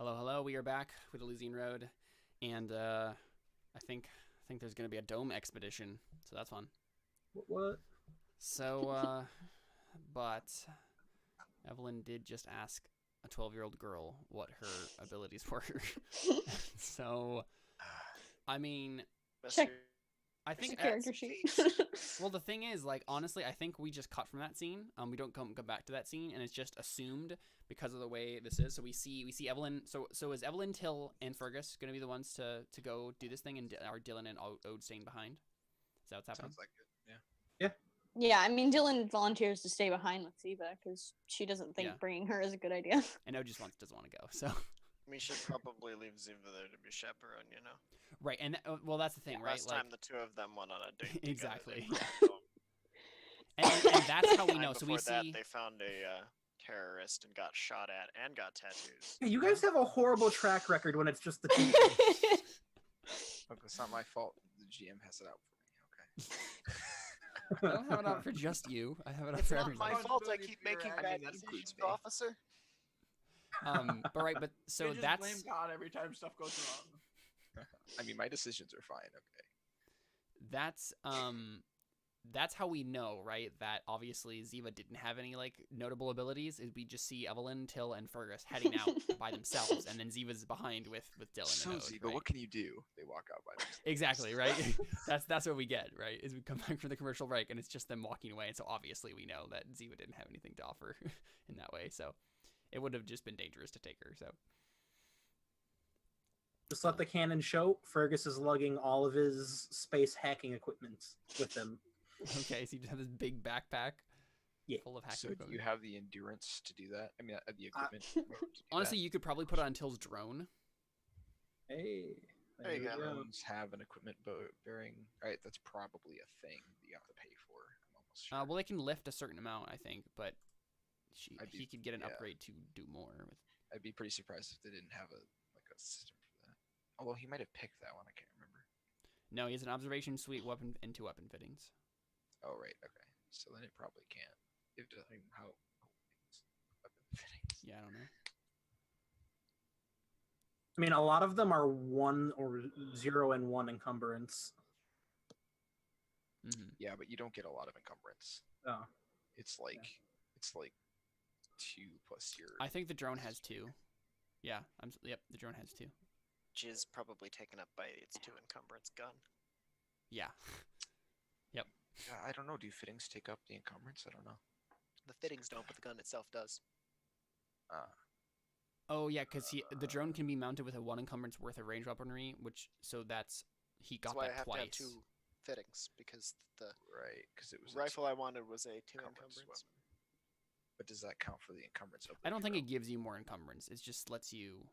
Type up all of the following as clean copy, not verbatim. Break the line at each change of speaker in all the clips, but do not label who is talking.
Hello, hello. We are back with Elysian Road, and I think there's gonna be a dome expedition, so that's fun.
What?
So, but Evelyn did just ask a 12-year-old girl what her abilities were. So, I mean,
Check
I
the
think
character sheet.
well, the thing is, like, honestly, I think we just cut from that scene. We don't come back to that scene, and it's just assumed because of the way this is. So we see Evelyn. So is Evelyn, Till, and Fergus going to be the ones to go do this thing, and are Dylan and Ode staying behind? Is that what's happening?
Sounds like it. Yeah.
Yeah, I mean, Dylan volunteers to stay behind with Ziva because she doesn't think
Yeah.
bringing her is a good idea.
And Ode just doesn't want to go. So
We should probably leave Ziva there to be chaperone, you know.
right, and well, that's the thing, right?
Last time the two of them went on a date. together,
Exactly.
they were
and that's how we
Time
know. So we
before that,
see.
they found a terrorist and got shot at and got tattoos.
Yeah, you guys have a horrible track record when it's just the two.
Look, it's not my fault. The GM has it out for me.
I don't have it out for just you. I have it out
It's
for
not
everybody.
my fault. I
Responsibility
keep
for your
making
actions.
bad
That
decisions,
includes me.
officer.
But right, but so
You just
that's
blame God every time stuff goes wrong.
I mean, my decisions are fine. Okay.
that's how we know, right? That obviously Ziva didn't have any like notable abilities. Is we just see Evelyn, Till, and Fergus heading out by themselves, and then Ziva's behind with Dylan
So,
and Ode,
Z,
right?
but what can you do? They walk out by themselves.
Exactly, right? that's what we get, right? Is we come back from the commercial break, and it's just them walking away, and so obviously we know that Ziva didn't have anything to offer in that way. So it would have just been dangerous to take her. So
Just let the cannon show. Fergus is lugging all of his space hacking equipment with him.
okay, so you just have this big backpack,
Yeah.
full of hacking
So, do
equipment.
you have the endurance to do that? I mean, the equipment. to do
Honestly,
that?
you could probably put it on Till's drone.
Hey.
There you go.
drones have an equipment bearing. All right, that's probably a thing that you have to pay for. I'm almost sure.
Well, they can lift a certain amount, I think, but
I'd be-
he could get an
yeah.
upgrade to do more. With
I'd be pretty surprised if they didn't have a system for that. Although he might have picked that one. I can't remember.
no, he has an observation suite, weapon, and 2 weapon fittings.
Oh right, okay. So then it probably can't. It doesn't how weapon fittings.
Yeah, I don't know.
I mean, a lot of them are 1 or 0 and 1 encumbrance.
Hmm.
Yeah, but you don't get a lot of encumbrance.
Oh.
It's like 2 plus your.
I think the drone has 2. Yeah, yep, the drone has 2.
Which is probably taken up by its 2 encumbrance gun.
Yeah.
Yeah, I don't know. Do fittings take up the encumbrance? I don't know.
The fittings don't, but the gun itself does.
Oh yeah, because the drone can be mounted with a 1 encumbrance worth of range weaponry, he
That's
got
why I
that
have to have
twice.
2 fittings, because the
Right, because it was
rifle I wanted was a 2
encumbrance
encumbrance.
weapon. But does that count for the encumbrance? Of the
I don't think it
drone?
gives you more encumbrance. It just lets you.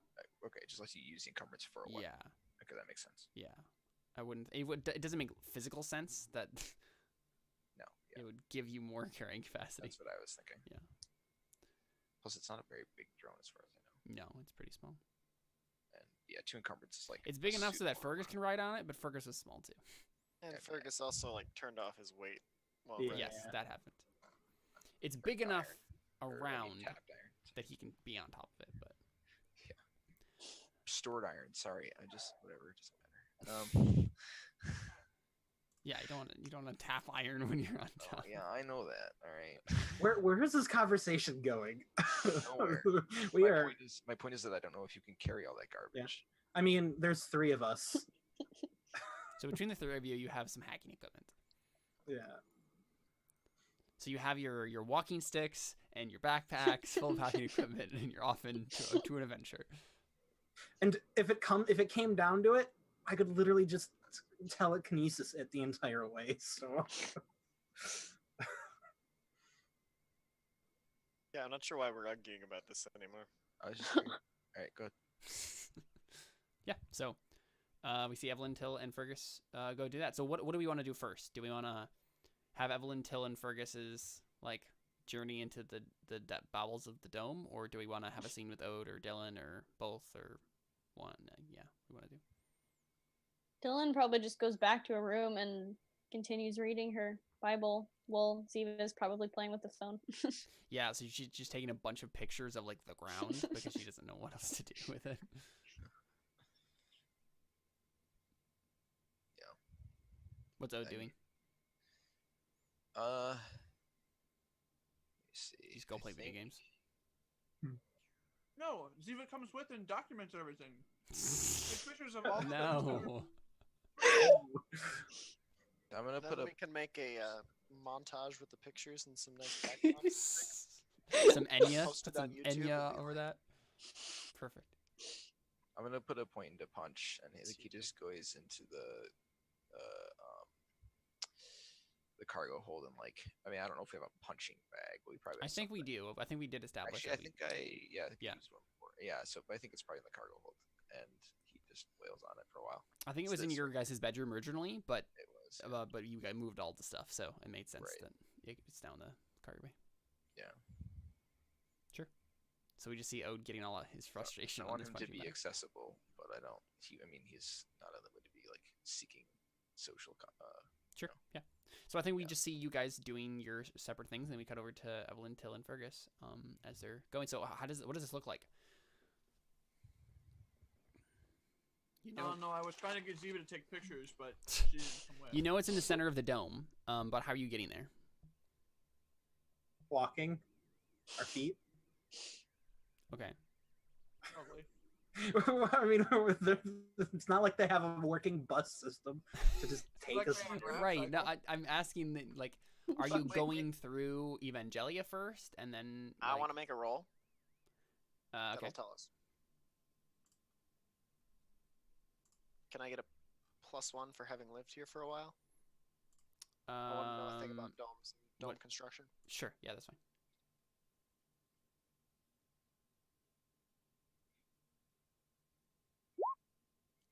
Okay, it just lets you use the encumbrance for a weapon.
Yeah,
Okay, that makes sense.
yeah. I wouldn't. It doesn't make physical sense that
No, yeah,
it would give you more carrying capacity.
that's what I was thinking.
Yeah.
Plus, it's not a very big drone as far as I know.
No, it's pretty small.
And yeah, 2 encumbrance is like.
It's big enough so that
super
Fergus can ride on it, but Fergus is small too.
And
Okay.
Fergus also turned off his weight while
Yeah.
running.
Yes, that happened. It's big
iron,
enough
or, I mean,
around
tapped iron.
that he can be on top of it, but
Stored iron. Sorry, I just whatever. It doesn't matter.
yeah, you don't want to tap iron when you're on
Oh,
top.
yeah, I know that. All right.
Where is this conversation going?
Nowhere.
we
my
are.
point is that I don't know if you can carry all that garbage.
I mean, there's 3 of us.
So between the 3 of you, you have some hacking equipment.
Yeah.
So you have your walking sticks and your backpacks full of hacking equipment, and you're off to an adventure.
And if it came down to it, I could literally just telekinesis it the entire way. So
Yeah, I'm not sure why we're arguing about this anymore.
I was just. All right, good.
Yeah. So we see Evelyn, Till, and Fergus go do that. So what do we want to do first? Do we want to have Evelyn, Till, and Fergus's like journey into the bowels of the dome, or do we want to have a scene with Ode or Dylan or both or one? Yeah, we want to do.
Dylan probably just goes back to a room and continues reading her Bible. Well, Ziva's probably playing with the phone.
Yeah, so she's just taking a bunch of pictures of like the ground because she doesn't know what else to do with it.
Yeah.
What's O
I
doing?
Let me see.
Just go
I
play video
think-
games.
No, Ziva comes with and documents everything. Takes pictures of all.
No.
I'm gonna
Then
put a
we can make a montage with the pictures and some nice background.
Some Enya.
Posted
Put
on
some
YouTube would
Enya
be
over that. Perfect.
I'm gonna put a point into punch, and I think he just goes into the cargo hold and like. I mean, I don't know if we have a punching bag, but we probably.
I
have
think we
something.
do. I think we did establish
Actually, I
that.
think I
Yeah.
used one before. Yeah, so but I think it's probably in the cargo hold, and he just wails on it for a while.
I think it
it's
was in
this
your guys' bedroom originally, but
It was.
but you guys moved all the stuff, so it made sense
Right.
that it's down the cargo bay.
Yeah.
Sure. So we just see Ode getting all his frustration
I
on
want
this
him to
punching
be
bag.
accessible, but I don't. I mean, he's not in the mood to be like seeking social.
Sure. Yeah. So I think we
Yeah.
just see you guys doing your separate things, and then we cut over to Evelyn, Till, and Fergus as they're going. So what does this look like? You know,
No, I was trying to get Ziva to take pictures, but she didn't come with.
you know it's in the center of the dome. But how are you getting there?
Walking, our feet.
Okay.
Probably.
I mean, it's not like they have a working bus system to just take
Like
us.
they have a grab
Right. No,
cycle.
I'm asking that, like, are you going through Evangelia first, and then?
I
like-
want to make a roll.
Okay.
That'll tell us. Can I get a +1 for having lived here for a while? I want to know a thing about domes and dome
what-
construction.
Sure. Yeah, that's fine.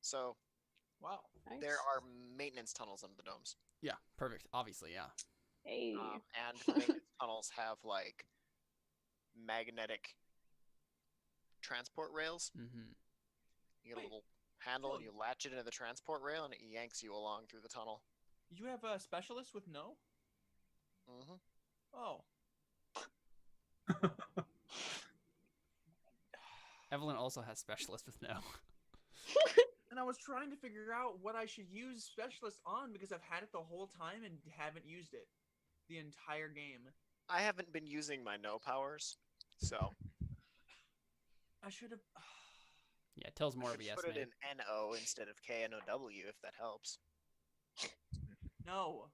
So
Wow.
Nice.
there are maintenance tunnels under the domes.
Yeah. Perfect. Obviously, yeah.
Hey.
And the maintenance tunnels have like magnetic transport rails.
Mm-hmm.
You get a
Wait,
little handle and
so-
you latch it into the transport rail and it yanks you along through the tunnel.
You have a specialist with no?
hmm
Oh.
Evelyn also has specialist with no.
And I was trying to figure out what I should use specialist on because I've had it the whole time and haven't used it the entire game.
I haven't been using my no powers, so
I should have.
Yeah, Till's more
I
of a
should
yes
put it
man.
in NO instead of KNOW if that helps.
No.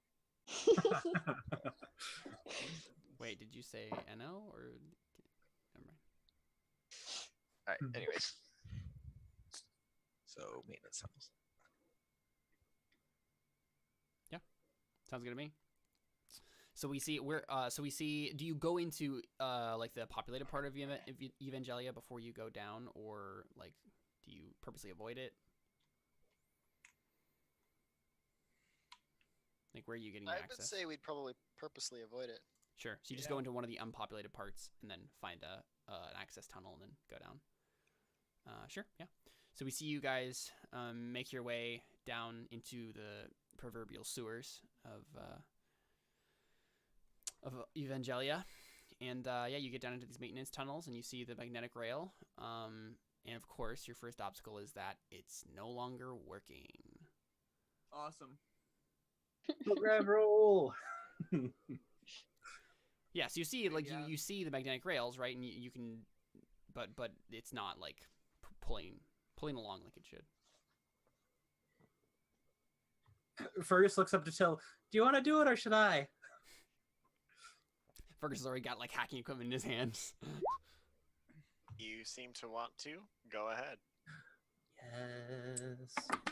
Wait, did you say NO or? Never mind.
All right. Anyways, so maintenance tunnels.
Sounds good to me. So we see do you go into like the populated part of Evangelia before you go down, or like do you purposely avoid it? Like where are you getting your
I would
access?
say we'd probably purposely avoid it.
Sure. So you just
Yeah.
go into one of the unpopulated parts and then find an access tunnel and then go down. Sure. Yeah. So we see you guys make your way down into the proverbial sewers of Evangelia, and yeah, you get down into these maintenance tunnels and you see the magnetic rail. And of course, your first obstacle is that it's no longer working.
Awesome.
Grab roll.
Yeah, so you see, like
Yeah.
you see the magnetic rails, right? And you can, but it's not like pulling along like it should.
Fergus looks up to Till. Do you want to do it or should I?
Fergus has already got like hacking equipment in his hands.
You seem to want to. Go ahead.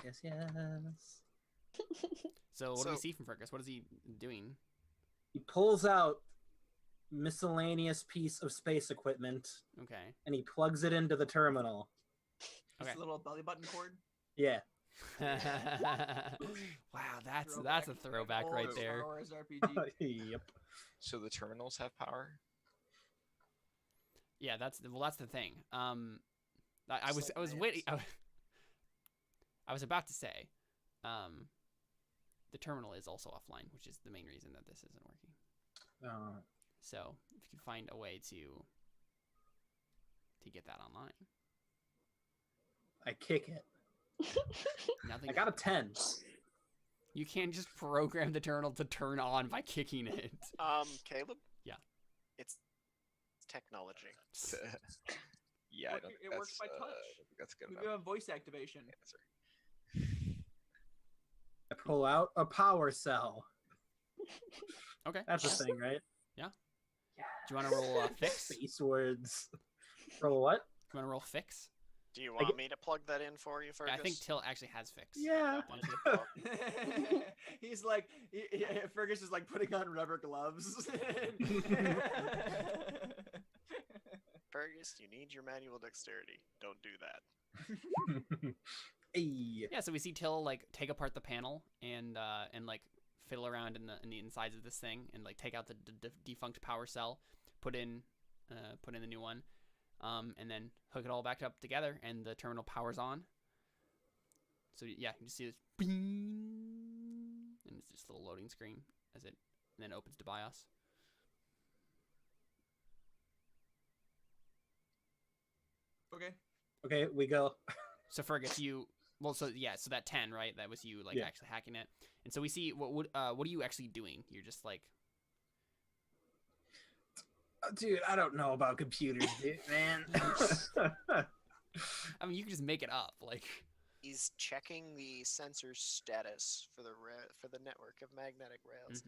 Yes.
So what do we
So-
see from Fergus? What is he doing?
He pulls out miscellaneous piece of space equipment
Okay.
and he plugs it into the terminal.
Just
Okay.
a little belly button cord.
Yeah.
Wow, that's a throwback
Old
right
Star
there.
Wars RPG.
Yep.
So the terminals have power.
Yeah, that's the thing. I was
like
waiting.
lamps.
I was about to say, the terminal is also offline, which is the main reason that this isn't working. So if you can find a way to get that online.
I kick it.
Nothing.
I got a 10.
You can't just program the terminal to turn on by kicking it.
Caleb?
Yeah.
It's technology.
Yeah, I don't think
It works by
that's,
touch.
I don't think that's good
We
enough
have voice activation.
answer.
I pull out a power cell.
Okay.
That's a thing, right?
Yeah.
Yeah.
Do you want to roll fix?
Space words. Roll what?
You want to roll fix?
Do you want me to plug that in for you, Fergus?
Yeah, I think Till actually has fix.
Yeah.
Want you to plug-
He's like, Fergus is like putting on rubber gloves.
Fergus, you need your manual dexterity. Don't do that.
Hey.
Yeah, so we see Till like take apart the panel and like fiddle around in the insides of this thing and like take out the defunct power cell, put in the new one, and then hook it all back up together, and the terminal powers on. So yeah, you just see this, bing, and it's just a little loading screen as it then opens to BIOS.
Okay.
Okay, we go.
So Fergus, so that 10, right? That was you like
Yeah.
actually hacking it. And so we see what are you actually doing? You're just like,
Dude, I don't know about computers, dude, man.
I mean, you can just make it up, like.
He's checking the sensor status for the network of magnetic rails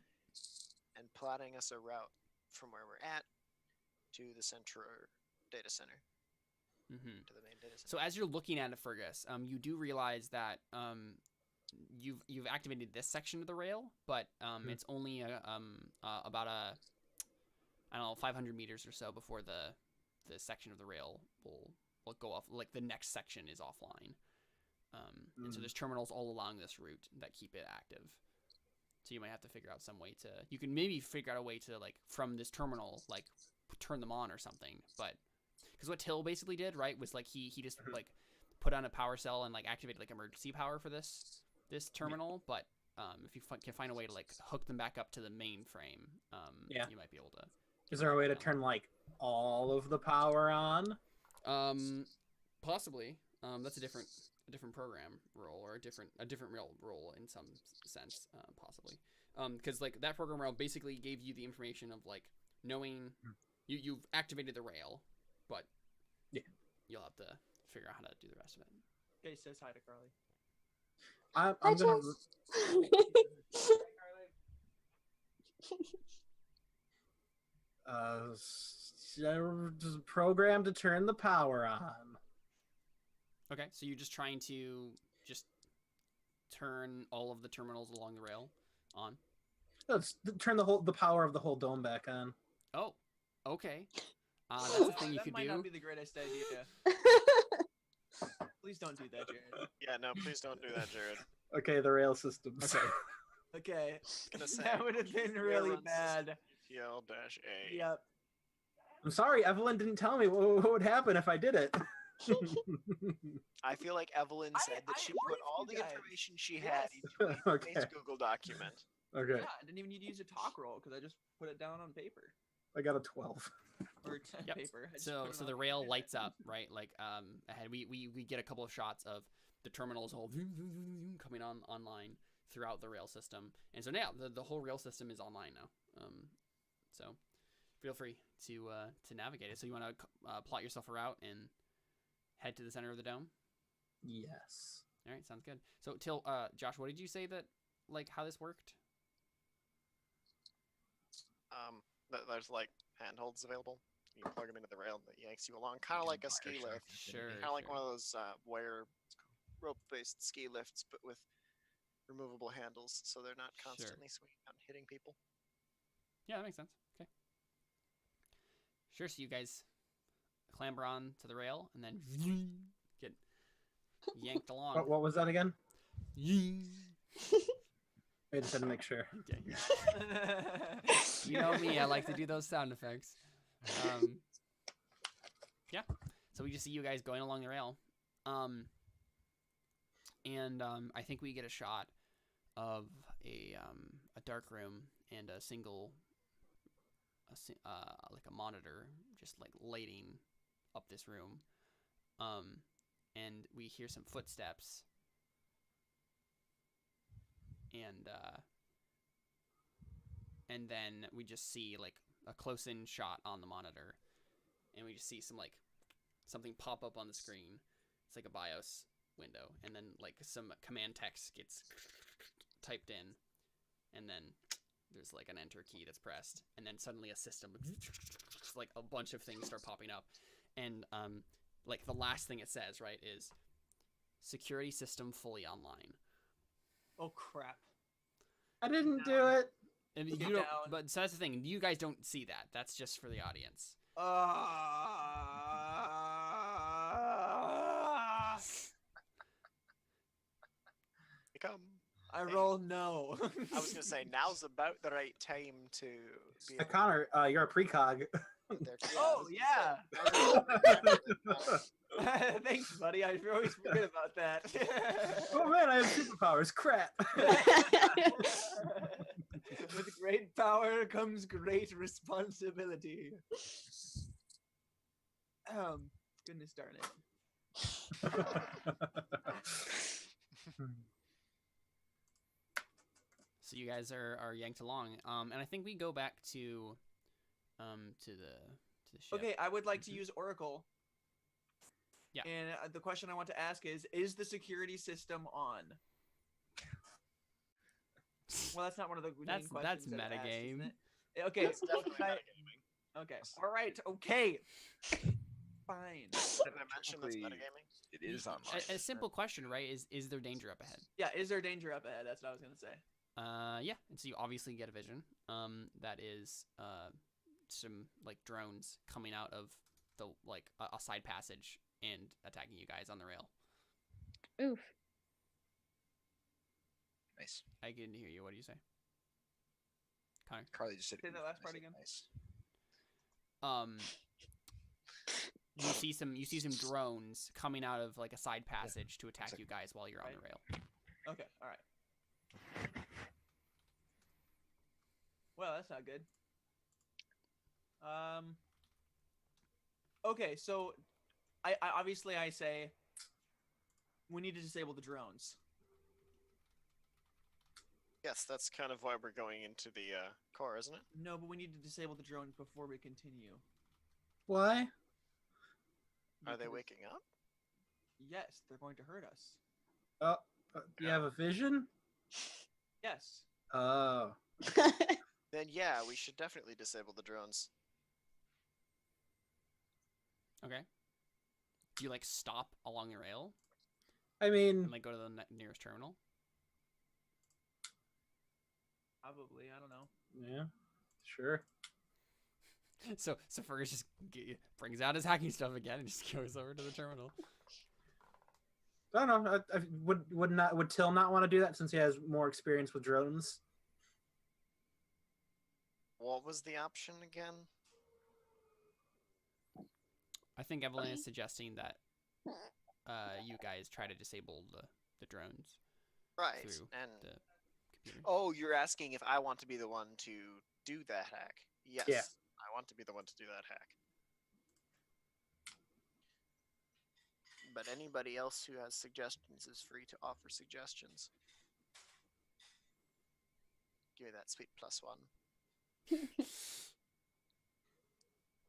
and plotting us a route from where we're at to the central data center.
Mm-hmm.
To the main data center.
So as you're looking at it, Fergus, you do realize that you've activated this section of the rail, but it's only about 500 meters or so before the section of the rail will go off. Like the next section is offline, and so there's terminals all along this route that keep it active. So you might have to figure out some way to. You can maybe figure out a way to like from this terminal like turn them on or something, but. Because what Till basically did, right, was like he just like put on a power cell and like activated like emergency power for this terminal. But if you can find a way to like hook them back up to the mainframe, you might be able to.
Is there a way to turn like all of the power on?
Possibly. That's a different program role or a different rail role in some sense, possibly. Because like that program rail basically gave you the information of like knowing you've activated the rail. But you'll have to figure out how to do the rest of it.
Okay, says hi to Carly.
I'm gonna. Program to turn the power on.
Okay, so you're just trying to just turn all of the terminals along the rail on.
Let's turn the power of the whole dome back on.
Oh, okay. That's a thing you
that
could
might
do.
not be the greatest idea. Please don't do that, Jared.
Yeah, no, please don't do that, Jared.
Okay, the rail systems.
Okay.
Okay.
Gonna say,
That would have been really
runs
bad.
TL-A.
Yep.
I'm sorry, Evelyn didn't tell me what would happen if I did it.
I feel like Evelyn said that
I
she put
briefed
all
you
the
guys.
information she
Yes.
had into a
Okay.
base Google document.
Okay,
Yeah, I didn't even need to use a talk roll because I just put it down on paper
I got a 12.
or
Yep.
paper. I just
So
put it
so
on
the
the
rail
internet.
lights up, right? Like ahead. We get a couple of shots of the terminals all coming online throughout the rail system, and so now the whole rail system is online now. So feel free to navigate it. So you want to plot yourself a route and head to the center of the dome.
Yes.
All right, sounds good. So Till, Josh, what did you say that like how this worked?
There's like handholds available. You plug them into the rail and it yanks you along, kind of like a ski lift.
Sure.
Kind of like one of those wire rope-based ski lifts, but with removable handles, so they're not constantly swinging out and hitting people.
Yeah, that makes sense. Okay. Sure. So you guys clamber on to the rail and then get yanked along.
What was that again? I just had to make sure.
Okay. You know me, I like to do those sound effects. Yeah. So we just see you guys going along the rail. And I think we get a shot of a dark room and a single like a monitor just like lighting up this room. And we hear some footsteps. And then we just see like a close-in shot on the monitor, and we just see something pop up on the screen. It's like a BIOS window, and then like some command text gets typed in, and then there's like an enter key that's pressed, and then suddenly a system, like a bunch of things start popping up, and like the last thing it says, right, is security system fully online.
Oh crap!
I didn't do it.
And
Get
you don't,
down.
but so that's the thing. You guys don't see that. That's just for the audience.
Come.
I roll no.
I was gonna say now's about the right time to be. able to
Connor, you're a precog.
put their-
Oh
I was
yeah. Thanks, buddy. I always forget about that.
Oh man, I have superpowers. Crap.
With great power comes great responsibility. Goodness darn it.
So you guys are yanked along, and I think we go back to the ship.
Okay, I would like to use Oracle.
Yeah.
And the question I want to ask is the security system on? Well, that's not one of the main
That's
questions. that it asks,
metagame.
isn't it? Okay.
That's definitely
can I-
metagaming.
Okay. All right. Okay. Fine.
Did I mention that's
Technically,
metagaming?
It is online.
A simple question, right? Is there danger up ahead?
Yeah. Is there danger up ahead? That's what I was gonna say.
Yeah. And so you obviously get a vision. That is some like drones coming out of the like a side passage and attacking you guys on the rail.
Oof.
Nice.
I couldn't hear you. What do you say, Connor?
Carly just said.
Say that
"Oof,"
last
I
part
said,
again.
Nice.
You see some drones coming out of like a side passage to attack you guys while you're on the rail.
Okay. All right. Well, that's not good. Okay, so I obviously I say we need to disable the drones.
Yes, that's kind of why we're going into the core, isn't it?
No, but we need to disable the drones before we continue.
Why?
Are they
Because-
waking up?
Yes, they're going to hurt us.
Oh, do you have a vision?
Yes.
Oh.
Then yeah, we should definitely disable the drones.
Okay. Do you like stop along the rail
I mean,
and like go to the nearest terminal?
Probably. I don't know.
yeah, sure.
So Fergus just brings out his hacking stuff again and just goes over to the terminal.
I don't know. I would Till not want to do that since he has more experience with drones?
What was the option again?
I think Evelyn is suggesting that you guys try to disable the drones
Right,
through
and
the computer.
oh, you're asking if I want to be the one to do that hack? Yes,
Yeah.
I want to be the one to do that hack. But anybody else who has suggestions is free to offer suggestions. Give me that sweet +1.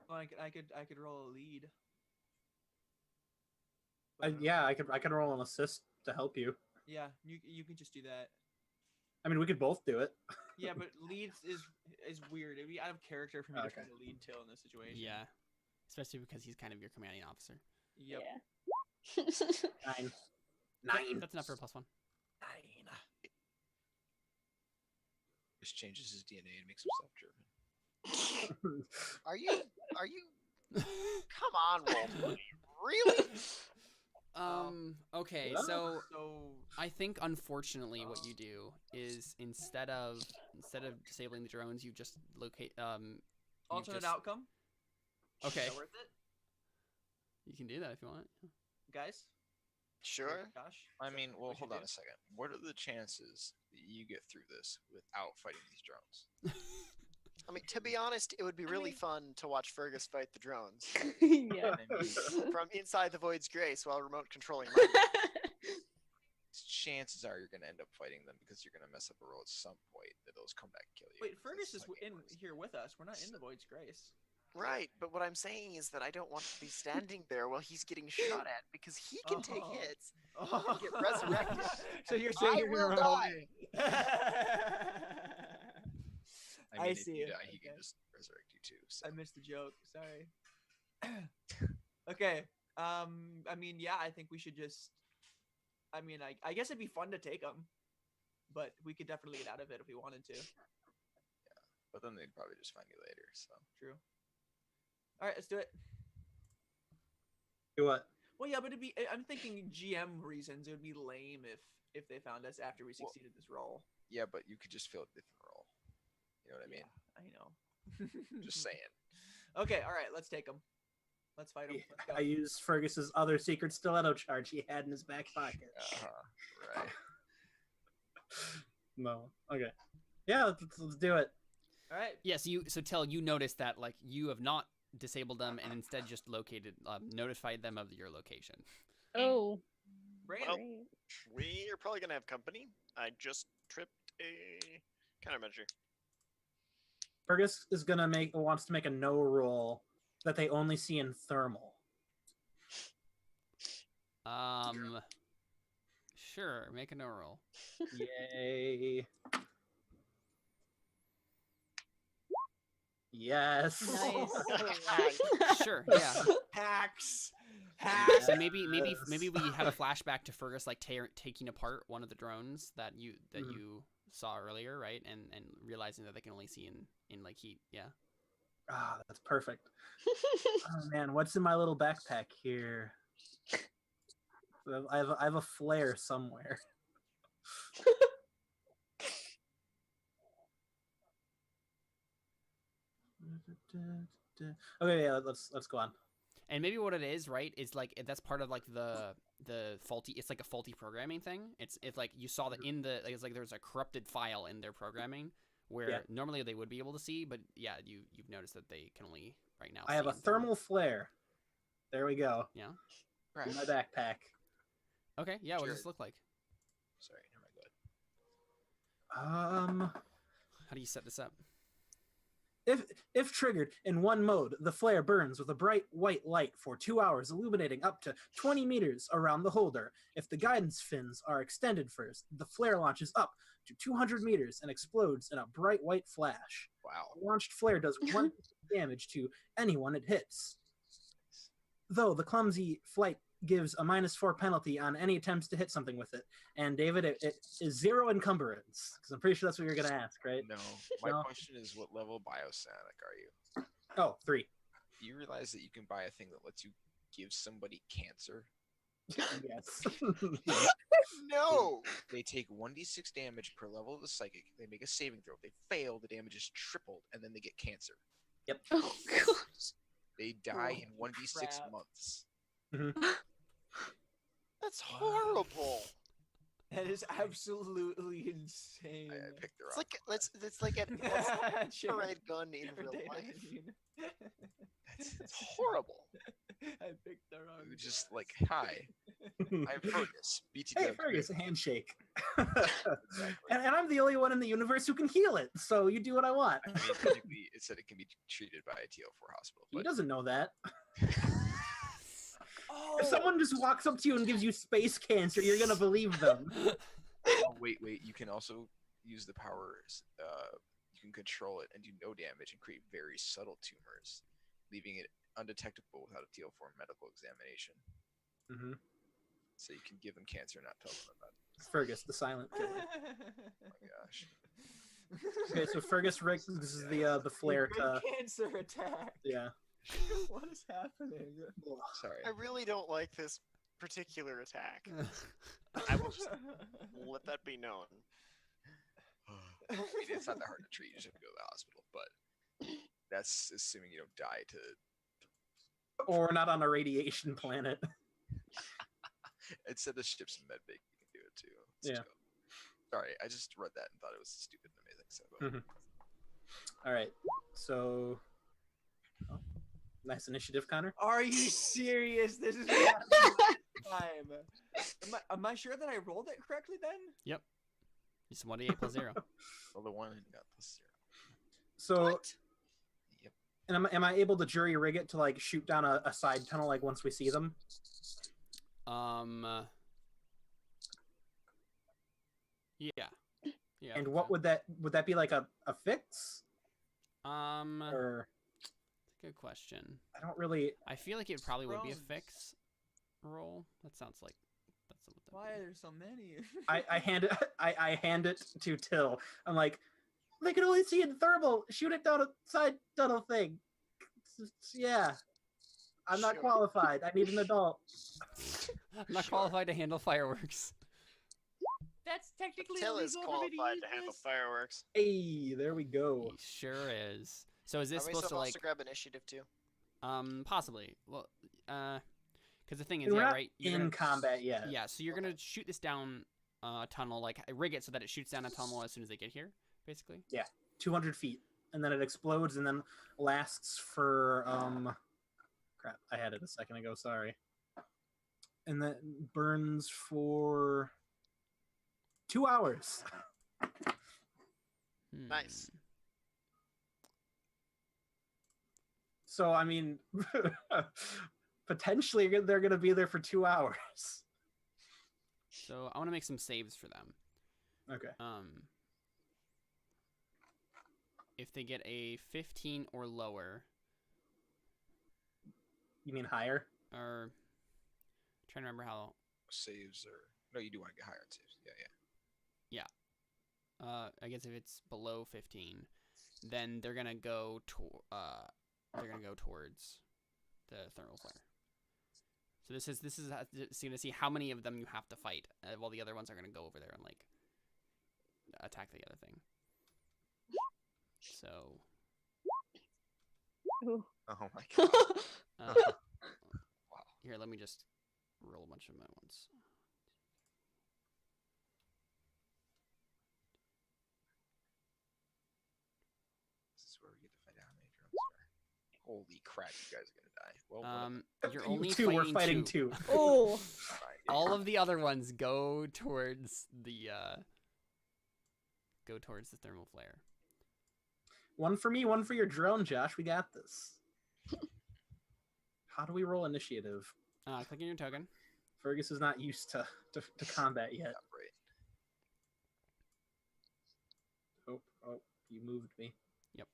Well, I could roll a lead.
Yeah, I could roll an assist to help you.
Yeah, you can just do that.
I mean, we could both do it.
Yeah, but leads is weird. It'd be out of character for me to
Okay.
try to lead Till in this situation.
Yeah, especially because he's kind of your commanding officer.
Yep.
Yeah.
9.
Yep,
9.
that's enough for a +1.
9.
Just changes his DNA and makes himself German.
Are you? Come on, Wolf. Really?
Okay,
Yeah.
so
So
I think unfortunately what you do is instead of disabling the drones, you just locate you
alternate
just-
outcome.
Okay,
Is that worth it,
you can do that if you want.
guys?
Sure.
Josh?
I
Is that
mean,
what
well,
we should
hold on
do?
a second. What are the chances that you get through this without fighting these drones?
I mean, to be honest, it would be
I
really
mean-
fun to watch Fergus fight the drones
Yeah.
I mean,
from inside the Void's grace while remote controlling mine.
chances are you're going to end up fighting them because you're going to mess up a roll at some point that those come back and kill you.
Wait,
because
Fergus
that's
is
how game
in
works.
here with us. We're not in the Void's Grace.
Right, but what I'm saying is that I don't want to be standing there while he's getting shot at because he can take
Oh.
hits.
Oh.
Get resurrected.
So you're saying
I
you're
will
gonna run
die.
away.
I mean, if
see
you
it.
die, he can
Okay.
just resurrect you too. So.
I missed the joke. Sorry. Okay. I mean, yeah, I think we should just. I mean, I guess it'd be fun to take them, but we could definitely get out of it if we wanted to.
But then they'd probably just find you later. So
True. All right, let's do it.
Do what?
Well, yeah, but it'd be. I'm thinking GM reasons. It would be lame if they found us after we
Well-
succeeded this roll.
yeah, but you could just fill a different role. You know what I mean?
Yeah, I know.
Just saying.
Okay, all right, let's take them. Let's fight them.
I used Fergus's other secret stiletto charge he had in his back pocket.
Right.
No. Okay. Yeah, let's do it.
All right.
Yes, so Tell, you noticed that like you have not disabled them and instead just notified them of your location.
Oh.
Brandon.
Well,
Great.
we are probably gonna have company. I just tripped a countermeasure.
Fergus is wants to make a no roll that they only see in thermal.
Sure, make a no roll.
Yay. Yes.
Nice.
Sure, yeah.
Hacks.
So maybe we have a flashback to Fergus like taking apart one of the drones that you saw earlier, right? And realizing that they can only see in like heat. Yeah.
Ah, that's perfect. Oh man, what's in my little backpack here? I have a flare somewhere. Okay, yeah, let's go on.
And maybe what it is, right, is like that's part of like the faulty. It's like a faulty programming thing. It's like you saw that in the it's like there's a corrupted file in their programming where normally they would be able to see, but yeah, you've noticed that they can only right now.
I have
see
a
in
thermal flare. There we go.
Yeah.
Right.
In my backpack.
Okay. Yeah. What does
Sure.
this look like?
Sorry, never mind. Go ahead.
How do you set this up?
If triggered in one mode, the flare burns with a bright white light for 2 hours, illuminating up to 20 meters around the holder. If the guidance fins are extended first, the flare launches up to 200 meters and explodes in a bright white flash.
Wow.
The launched flare does 1 damage to anyone it hits. Though the clumsy flight gives a -4 penalty on any attempts to hit something with it. And David, it is 0 encumbrance, because I'm pretty sure that's what you're going to ask, right?
No. My
No.
question is, what level biosonic are you?
Oh, 3.
Do you realize that you can buy a thing that lets you give somebody cancer?
Yes.
No.
They take 1d6 damage per level of the psychic. They make a saving throw. If they fail, the damage is tripled, and then they get cancer.
Oh god.
They die
Oh,
in 1d6
crap.
months.
That's horrible.
That is absolutely insane.
I picked the
It's
wrong.
like it's like a red gun in real life. It's horrible.
I picked the wrong.
It was just
guy.
like, hi, I'm Fergus. BT
Hey, Fergus, a handshake. and I'm the only one in the universe who can heal it, so you do what I want.
I mean, technically, it said it can be treated by a TL4 hospital.
He
But
doesn't know that.
Oh,
If someone just walks up to you and gives you space cancer, you're gonna believe them.
oh, wait, you can also use the powers. You can control it and do no damage and create very subtle tumors, leaving it undetectable without a TL4 medical examination.
Mm-hmm.
So you can give them cancer and not tell them about it.
Fergus, the silent killer.
Oh my gosh.
Okay, so Fergus Rick, this is the flare.
cancer attack.
Yeah.
What is happening?
Sorry.
I really don't like this particular attack. I will just let that be known.
I mean, it's not that hard to treat. You just have to go to the hospital. But that's assuming you don't die to.
Or not on a radiation planet.
It said the ship's medbay can do it too.
Yeah.
Sorry, I just read that and thought it was stupid and amazing. So
All right. So, oh, nice initiative, Connor.
Are you serious? This is what happened last time. Am I sure that I rolled it correctly then?
Yep. Just 1d8 plus 0.
roll the 1 and got plus 0.
So,
What?
Yep.
and am I able to jury rig it to like shoot down a side tunnel like once we see them?
Yeah. Yeah.
And what would that be like a fix? Or
Good question.
I don't really.
I feel like it probably would be a
Drones.
fix roll. That sounds like that's what that
Why
would
are
be.
there so many?
I hand it to Till. I'm like, they can only see in thermal. Shoot it down a side tunnel thing. Yeah. I'm not
Sure.
qualified. I need an adult.
I'm not
Sure.
qualified to handle fireworks.
That's technically
Till is qualified to handle fireworks.
Hey, there we go.
He sure is. So is this
Are we
supposed to
supposed
like
to grab initiative too?
possibly? Well, because the thing is,
We're
yeah,
not
right.
in combat yet.
Yeah, so you're gonna shoot this down tunnel, like rig it so that it shoots down a tunnel as soon as they get here, basically.
200 feet, and then it explodes, and then lasts for crap. I had it a second ago. Sorry. And then burns for 2 hours.
Nice.
So I mean, potentially they're going to be there for 2 hours.
So I want to make some saves for them.
Okay.
If they get a 15 or lower,
You mean higher?
or trying to remember how.
Saves or no, you do want to get higher on saves. Yeah.
I guess if it's below 15, then they're gonna go towards the thermal flare. So this is to see how many of them you have to fight, while the other ones are gonna go over there and like attack the other thing. So
Ooh.
Oh my god. Wow.
Here, let me just roll a bunch of them at once.
This is where we get to find out how many drones are. Holy crap, you guys are gonna die. Well,
You're
You
only
two, we're
fighting
fighting
two.
two.
Oh.
All of the other ones go towards the thermal flare.
One for me, one for your drone, Josh. We got this. How do we roll initiative?
Click on your token.
Fergus is not used to combat yet.
right.
Oh, you moved me.
You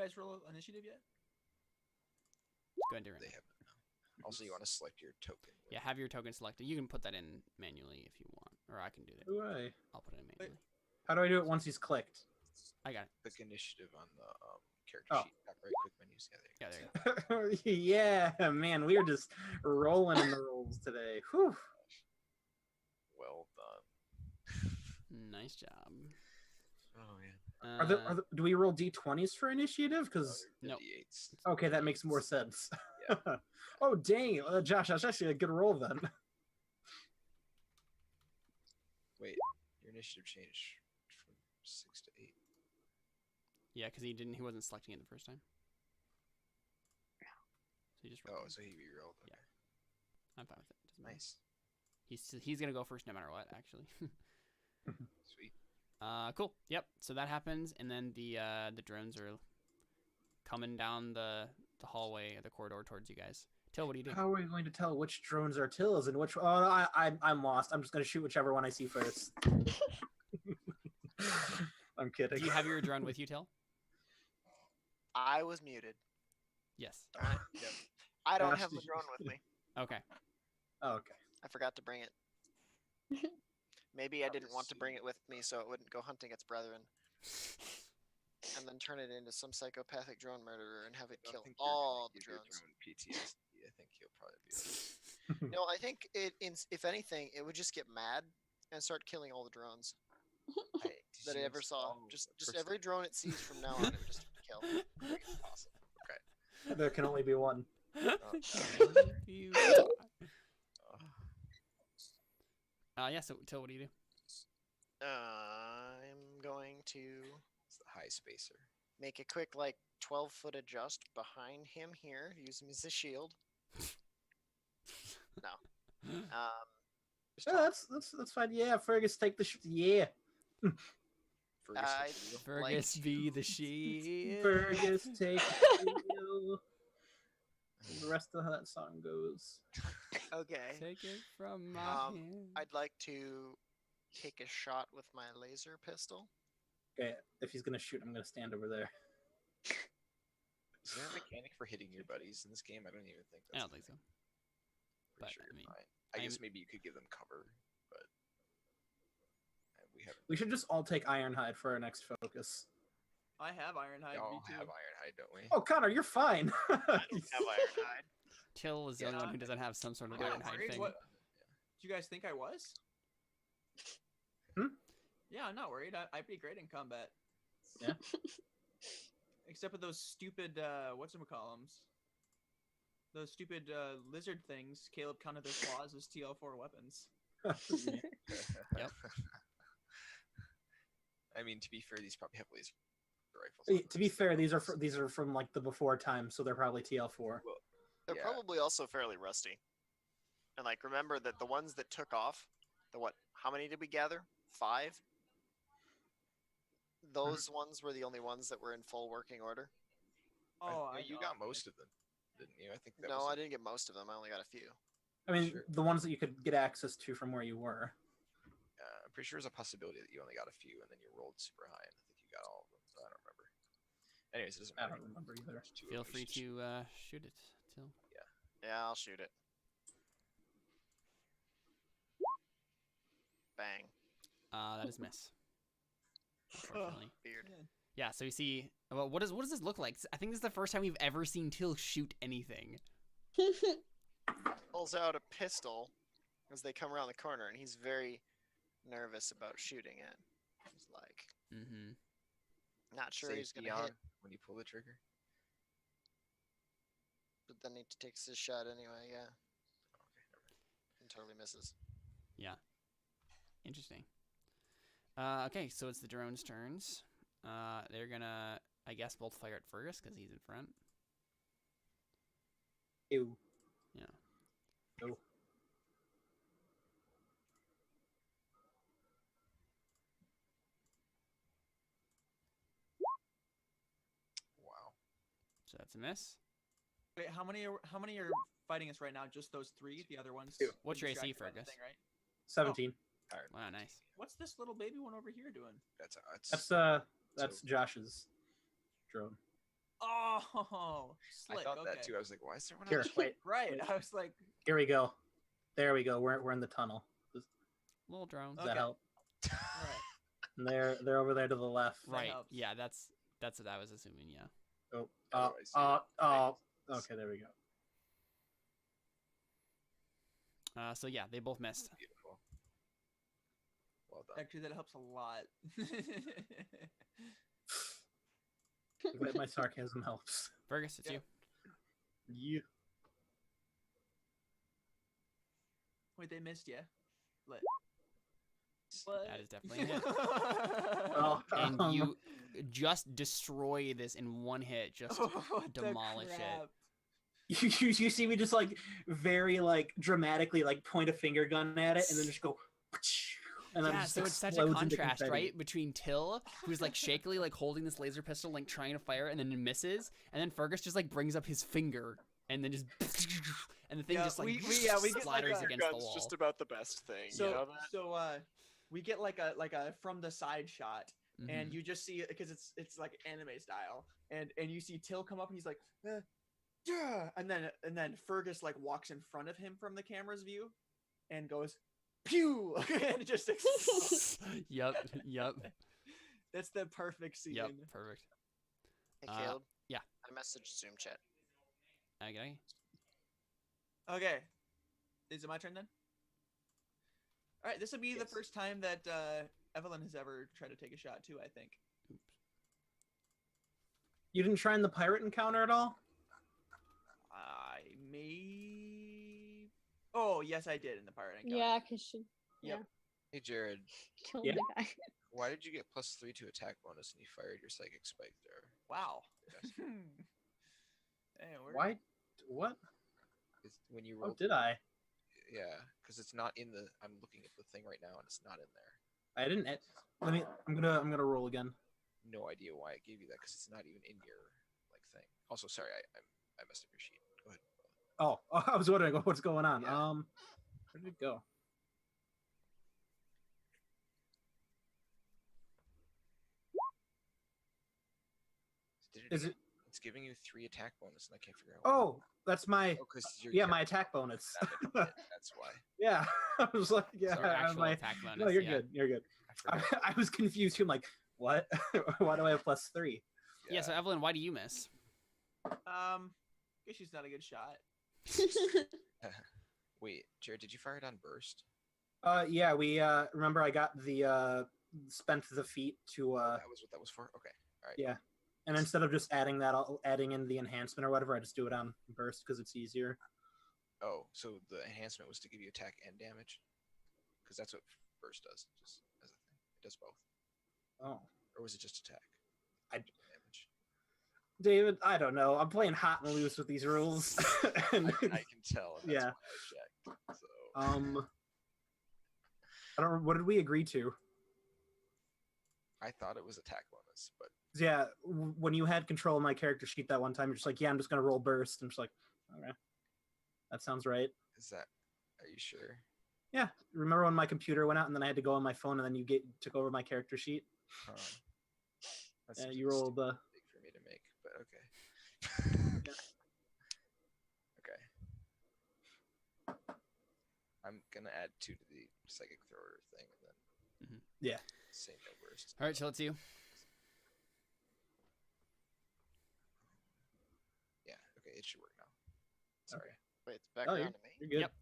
guys roll initiative yet?
Go ahead, Darren.
They haven't. No. Also, you want to select your token.
Yeah, have your token selected. You can put that in manually if you want, or I can do that.
Who I?
I'll put it in manually.
How do I do it once he's clicked?
I got it.
Click initiative on the character
Oh.
sheet. Top right, quick menus. Yeah, there you go.
Yeah, there you go.
Yeah, man, we are just rolling in the rolls today. Whew.
Well done.
Nice job.
Oh man.
Do we roll d20s for initiative? Because
Nope.
D8s.
okay, that makes more sense.
Yeah.
Oh dang, Josh, that's actually a good roll then.
Wait, your initiative changed from 6 to 8.
Yeah, because he wasn't selecting it the first time. So he just rolled.
Oh,
it.
so he re-rolled. Okay.
I'm fine with it. Doesn't matter.
Nice.
He's gonna go first no matter what, actually.
Sweet.
Cool. Yep. So that happens, and then the drones are coming down the hallway or the corridor towards you guys. Till, what do you do?
How are we going to tell which drones are Till's and which? Oh, I'm lost. I'm just going to shoot whichever one I see first. I'm kidding.
Do you have your drone with you, Till?
I was muted.
Yes.
Alright. I don't
Gosh,
have the
did you-
drone with me.
Okay.
Oh, okay.
I forgot to bring it. Maybe I didn't want to bring it with me so it wouldn't go hunting its brethren. And then turn it into some psychopathic drone murderer and have it
I
kill
don't think you're
all
gonna
the
give your
drones.
drone PTSD. I think he'll probably be.
No, I think if anything, it would just get mad and start killing all the drones
Hey, did
that
you
it ever saw.
install
Just
first-
every drone it sees from now on, it would just kill.
Awesome. Okay.
There can only be one.
You are.
Oh.
Yeah. So Till, what do you do?
I'm going to
It's the high spacer.
make a quick 12-foot adjust behind him here, use him as a shield. No.
Just
Yeah,
talk.
that's fine. Yeah, Fergus, take the yeah.
Fergus
I-
with you.
Fergus be the shield.
Fergus, take the shield. The rest of how that song goes.
Okay.
Take it from my hand.
I'd like to take a shot with my laser pistol.
Okay, if he's gonna shoot, I'm gonna stand over there.
Is there a mechanic for hitting your buddies in this game? I don't even think
I
that's
don't
a
think so.
thing. Pretty
But,
sure
I
you're
mean,
fine. I guess maybe you could give them cover, but we haven't.
We should just all take Ironhide for our next focus.
I have Ironhide.
We all
Me too.
have Ironhide, don't we?
Oh, Connor, you're fine.
I don't have Ironhide.
Till is the only
Yeah.
one who doesn't have some sort of
I'm not
Ironhide
worried.
thing.
What do you guys think I was?
Hmm?
Yeah, I'm not worried. I'd be great in combat.
Yeah.
Except for those stupid whatchamacallums. Those stupid lizard things. Caleb counted their claws as TL4 weapons.
Yep.
I mean, to be fair, these probably have laser rifles.
To be fair, these are from like the before time, so they're probably TL4.
They're
Yeah.
probably also fairly rusty. And remember that the ones that took off, how many did we gather? 5? Those ones were the only ones that were in full working order.
Oh,
You got most of them, didn't you? I think that
No,
was
I didn't get most of them. I only got a few.
I mean,
Sure.
the ones that you could get access to from where you were.
I'm pretty sure there's a possibility that you only got a few and then you rolled super high and I think you got all of them, but I don't remember. Anyways, it doesn't
I
matter.
don't remember either.
There's 2 of
Feel
them,
free
you should
to shoot it, Till.
Yeah, I'll shoot it. Bang.
That is miss. Unfortunately.
Beard.
Yeah, so you see, well, what does this look like? I think this is the first time we've ever seen Till shoot anything.
Pulls out a pistol as they come around the corner, and he's very nervous about shooting it. He's
Mm-hmm.
not sure he's
Safety
gonna
on
hit,
when you pull the trigger.
but then he takes his shot anyway. Yeah,
Okay, never mind.
and totally misses.
Yeah. Interesting. Okay, so it's the drone's turns. They're gonna, I guess, both fire at Fergus because he's in front.
Ew.
Yeah.
Oh.
Wow.
So that's a miss.
Wait, how many are fighting us right now? Just those 3? The other ones.
2.
What's your AC,
distracted by the
Fergus?
thing, right?
17.
Alright.
Wow, nice.
What's this little baby one over here doing?
That's Josh's drone.
Oh, slick.
I thought
okay.
that too. I was like, why is there one
Here,
on
wait.
Right. I was like,
Here we go. There we go. We're in the tunnel. Does
Little drone.
that
Okay.
help?
right.
And they're over there to the left.
That
Right.
helps.
Yeah, that's what I was assuming. Yeah.
Oh.
Oh, I see.
Okay, there we go.
So yeah, they both missed.
Beautiful. Well done.
Actually, that helps a lot.
But my sarcasm helps.
Fergus, it's
Yeah.
you.
Yeah.
Wait, they missed you. Lit.
That is definitely a hit.
Well,
And you just destroy this in one hit. Just
What the
demolish it.
crap?
you see me just very dramatically point a finger gun at it and then just go and then
Yeah,
just
so it's such a
explodes into
contrast,
confetti.
right? Between Till, who's shakily holding this laser pistol, trying to fire, and then it misses, and then Fergus just brings up his finger and then just and the thing
Yeah,
just
we get
splatters
a-
against the
Gun's
wall.
just about the best thing.
So
you know that?
we get a from the side shot,
Mhm.
and you just see it because it's like anime style, and you see Till come up and he's like, yeah, and then Fergus walks in front of him from the camera's view, and goes, pew, and it just explodes.
Yep.
That's the perfect scene.
Yep. Perfect.
Hey, Caleb.
yeah.
I messaged Zoom chat.
Okay.
Okay, is it my turn then? All right, this will be the
Yes.
first time that Evelyn has ever tried to take a shot too. I think.
You didn't try in the pirate encounter at all?
I may. Oh yes, I did in the pirate encounter.
Yeah, because she.
Yep.
Hey Jared,
Kill
Yeah.
the guy.
why did you get +3 to attack bonus and you fired your psychic spike there?
Wow.
Yes.
Hey, we're...
Why? What?
It's when you
Oh,
rolled.
did I?
Yeah, because it's not in the. I'm looking at the thing right now, and it's not in there.
I didn't. Let me. I'm gonna roll again.
No idea why it gave you that, because it's not even in your like thing. Also, sorry, I messed up your sheet. Go ahead.
Oh, I was wondering what's going on.
Yeah.
Where did it go?
Did
Is
again?
it?
It's giving you 3 attack bonus, and I can't figure out.
Oh, that's my.
Oh, because
Yeah, my attack bonus.
That's why.
Yeah, I was like, yeah,
So our actual
my.
attack bonus.
No, you're
yeah.
good. You're good.
I forgot.
I was confused too. I'm like, what? Why do I have +3?
Yeah. So Evelyn, why do you miss?
Guess she's not a good shot.
Wait, Jared, did you fire it on burst?
Yeah, we remember I got the spent the feat to
That was what that was for. Okay, all right.
yeah, and instead of just adding in the enhancement or whatever, I just do it on burst because it's easier.
Oh, so the enhancement was to give you attack and damage, because that's what burst does. Just as a thing, it does both.
Oh,
Or was it just attack?
I-
Damage.
David, I don't know. I'm playing hot and loose with these rules. And-
I can tell. And that's
Yeah.
why I checked. So
I don't. What did we agree to?
I thought it was attack bonus, but
Yeah, when you had control of my character sheet that one time, you're just like, yeah, I'm just gonna roll burst. I'm just like, okay, that sounds right.
is that? Are you sure?
Yeah, remember when my computer went out and then I had to go on my phone and then you took over my character sheet?
Huh. That
Yeah,
seems
you
like a
rolled
stupid mistake for me to make, but okay. Okay. I'm gonna add 2 to the psychic thrower thing, and then
Yeah.
say no burst.
All right, so let's you.
Yeah. Okay, it should work now. Sorry.
Wait, it's back
Oh,
around to me
You're good.
Yep.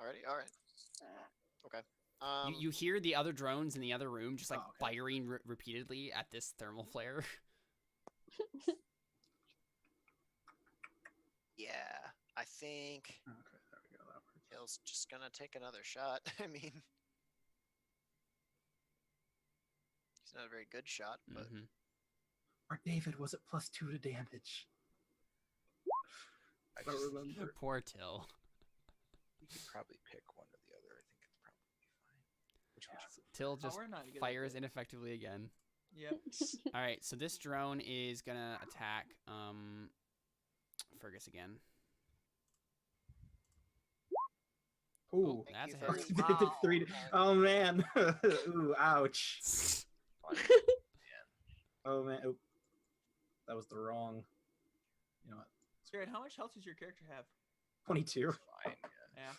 already. All right. Okay.
You hear the other drones in the other room just like
Oh, okay.
firing repeatedly at this thermal flare.
Yeah, I think
Okay, there we go. That works.
Hill's just gonna take another shot. I mean, he's not a very good shot, but
Mhm.
Or David, was it +2 to damage?
I
I don't
just,
remember.
Poor Till.
you could probably pick one or the other. I think it's probably fine. Which would you
Till just
we're not good at
fires
this.
ineffectively again.
Yep.
All right, so this drone is gonna attack Fergus again.
Ooh.
thank
That's
you
a
for
hit.
It did 3 to... Oh man. Ooh, ouch.
fine.
Oh man. Oh. That was the wrong. You know what?
Jared, how much health does your character have?
22.
Fine. Yeah.
Yeah.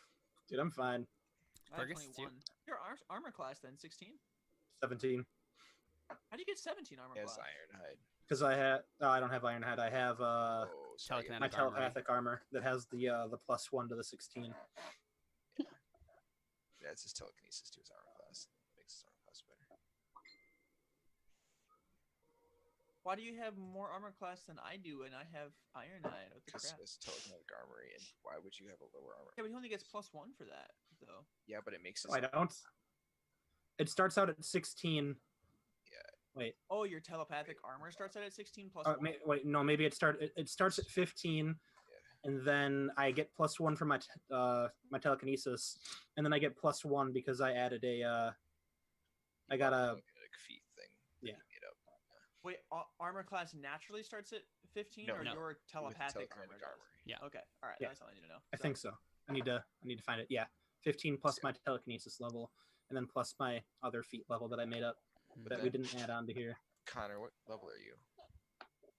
Dude, I'm fine.
I have
Fergus,
21. Your armor class then 16.
17.
How do you get 17 armor
Yes,
class?
Ironhide.
Because I had... Oh, I don't have Ironhide. I have
Oh, sorry.
Telekinetic
my
armor.
telepathic armor that has the +1 to the 16.
Yeah, it's his telekinesis to his armor class. Makes his armor class better.
Why do you have more armor class than I do and I have Ironhide? What the
Because
crap?
it's telekinetic armory, and why would you have a lower armor?
Yeah, but he only gets +1 for that, though.
Yeah, but it makes his.
I don't. It starts out at 16.
Yeah.
Wait.
Oh, your telepathic armor starts out at 16 plus 1?
Wait. No. Maybe it starts at 15, and then I get +1 for my my telekinesis, and then I get +1 because I added a. I got a.
telekinetic feat thing. that
Yeah.
he made up.
Wait, armor class naturally starts at 15,
No,
or
no.
your
With
telepathic
telekinetic
armor
armory.
does?
Yeah.
Okay, all right,
Yeah.
that's all I need to know.
I think so. I need to find it. Yeah, 15 plus my telekinesis level, and then plus my other feat level that I made up
Mhm.
that we didn't add on to here.
Connor, what level are you?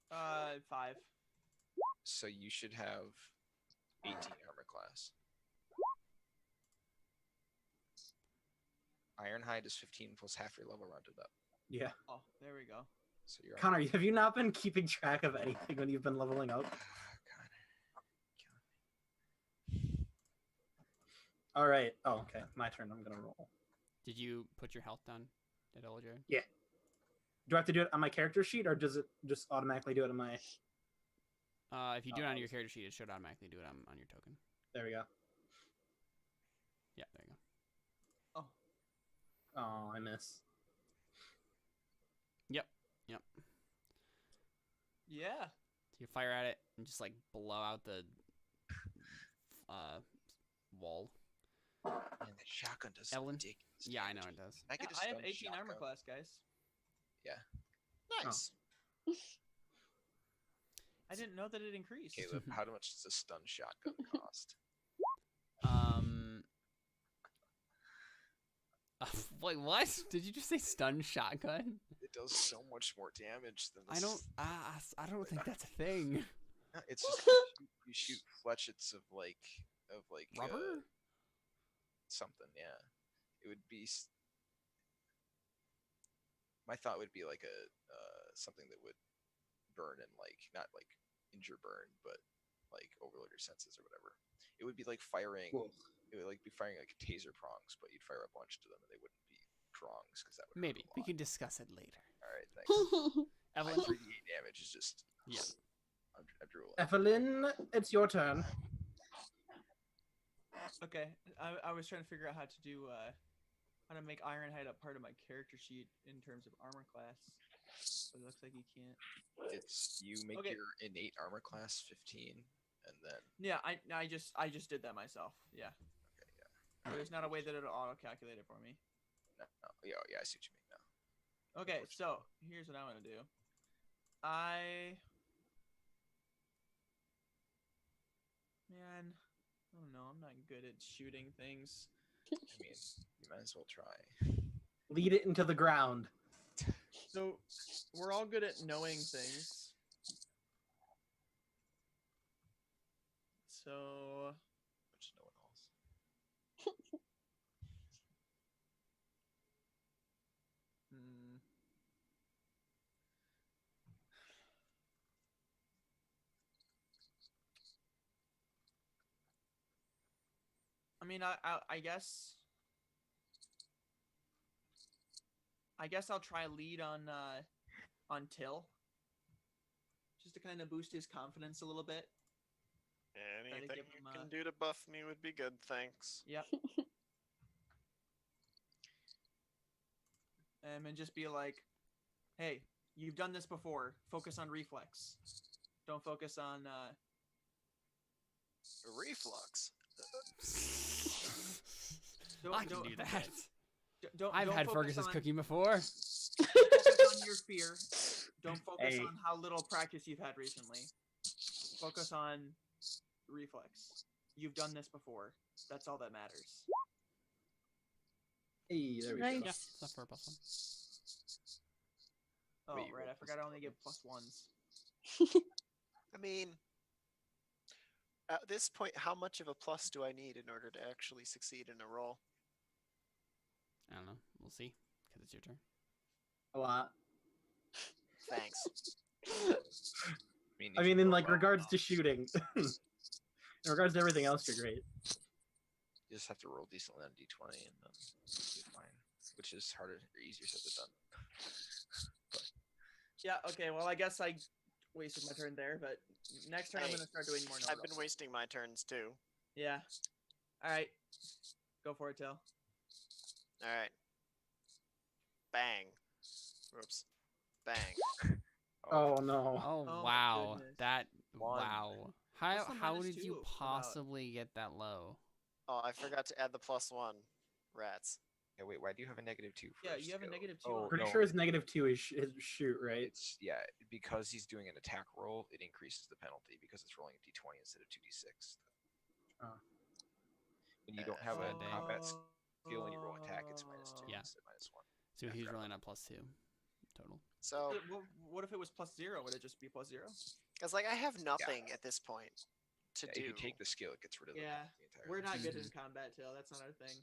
5.
So you should have 18 armor class. Ironhide is 15 plus half your level rounded up.
Yeah,
Oh, there we go.
So you're
Connor, have you not been keeping track of anything when you've been leveling up? All right. Oh, okay. My turn. I'm gonna roll.
Did you put your health down at all, Jared?
Do I have to do it on my character sheet, or does it just automatically do it on my?
If you do it on your character sheet, it should automatically do it on your token.
There we go.
Yeah, there you go.
Oh,
Oh, I miss.
Yep.
Yeah.
So you fire at it and just like blow out the wall.
Man, that shotgun does
Evelyn?
ridiculous.
Yeah, I know
damage.
it does.
I,
Yeah,
get a
I have
stun
18 armor
shotgun.
class, guys.
Nice.
I didn't know that it increased.
Caleb, how much does a stun shotgun cost?
Wait, what? Did you just say stun shotgun?
It does so much more damage than the
I don't think that's a thing.
It's just you shoot fletchets of like
Rubber?
something. Yeah, it would be. My thought would be like a something that would burn and like not like injure burn, but like overload your senses or whatever. It would be like firing.
Cool.
It would like be firing like taser prongs, but you'd fire a bunch to them and they wouldn't be prongs because that would hurt
Maybe
a
we
lot.
can discuss it later.
All right, thanks. My
Evelyn,
3d8 damage is just
Yeah.
I'm drooling.
Evelyn, it's your turn.
Okay, I was trying to figure out how to do how to make Ironhide a part of my character sheet in terms of armor class, but it looks like you can't.
It's you make
Okay.
your innate armor class 15, and then
Yeah, I just did that myself. Yeah.
okay, yeah,
There's not a way that it'll auto calculate it for me.
no, yeah, I see what you mean now.
Okay, so here's what I want to do. Man, I don't know. I'm not good at shooting things.
I mean, you might as well try.
Lead it into the ground.
So we're all good at knowing things. So
Which no one else.
hmm. I mean, I guess I'll try lead on Till, just to kind of boost his confidence a little bit.
Anything
give
you
him,
can do to buff me would be good, thanks.
Yep. And just be like, hey, you've done this before. Focus on reflex. Don't focus on
Reflux.
I can do that.
Don't
I've had
focus
Fergus's
on-
cooking before.
Focus on your fear. Don't focus
Hey.
on how little practice you've had recently. Focus on reflex. You've done this before. That's all that matters.
Hey, there we
Nice.
go.
Yeah, stuff for a +1.
Oh,
Wait, you
right. I
rolled
forgot I only
+1s.
give +1s.
I mean, at this point, how much of a plus do I need in order to actually succeed in a roll?
I don't know. We'll see, because it's your turn.
A lot.
Thanks.
I mean, in like regards to shooting. In regards to everything else, you're great.
You just have to roll decently on d20 and then you're fine. Which is harder or easier said than done.
Yeah, okay, well, I guess I wasted my turn there, but next turn I'm
Hey,
going to start doing more
I've been wasting my turns too.
Yeah. Alright. Go for it, Till.
Alright. Bang. Whoops. Bang.
Oh no.
Oh,
my
wow.
goodness.
That
One.
wow. How
What's the
how
minus
did you
2 about?
possibly get that low?
Oh, I forgot to add the +1. Rats.
Yeah, wait, why do you have a -2 for
Yeah,
his
you have a
skill?
-2
Oh,
on
Pretty
no,
sure his -2 is his shoot, right?
It's yeah, because he's doing an attack roll, it increases the penalty because it's rolling a d20 instead of 2d6.
Oh.
When you don't have a
dang.
combat skill and you roll attack, it's -2
Yeah.
instead of -1.
So
I
he's
forgot
rolling at +2 total.
So,
What if it was +0? Would it just be +0?
because like I have nothing at this point to
Yeah,
do.
if you take the skill, it gets rid of
Yeah,
the entire.
we're not good in combat, Till. That's not our thing.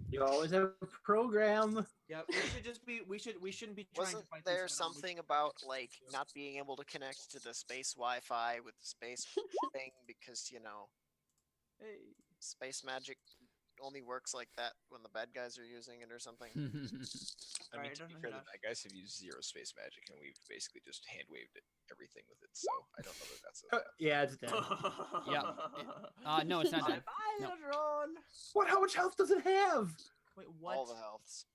You always have a program.
Yeah, we should just be. We shouldn't be trying
Wasn't
to fight
there
these head-on. We
something
should-
about like not being able to connect to the space Wi-Fi with the space thing because
Hey.
space magic only works like that when the bad guys are using it or something?
I mean,
Alright,
to be
doesn't
fair,
hit
the bad guys have used 0 space magic, and we've basically just hand waved everything with it. So I don't know that that's a.
Yeah, it's dead.
Yeah, no, it's not dead.
Bye,
No.
Ladron.
What? How much health does it have?
Wait, what?
All the healths.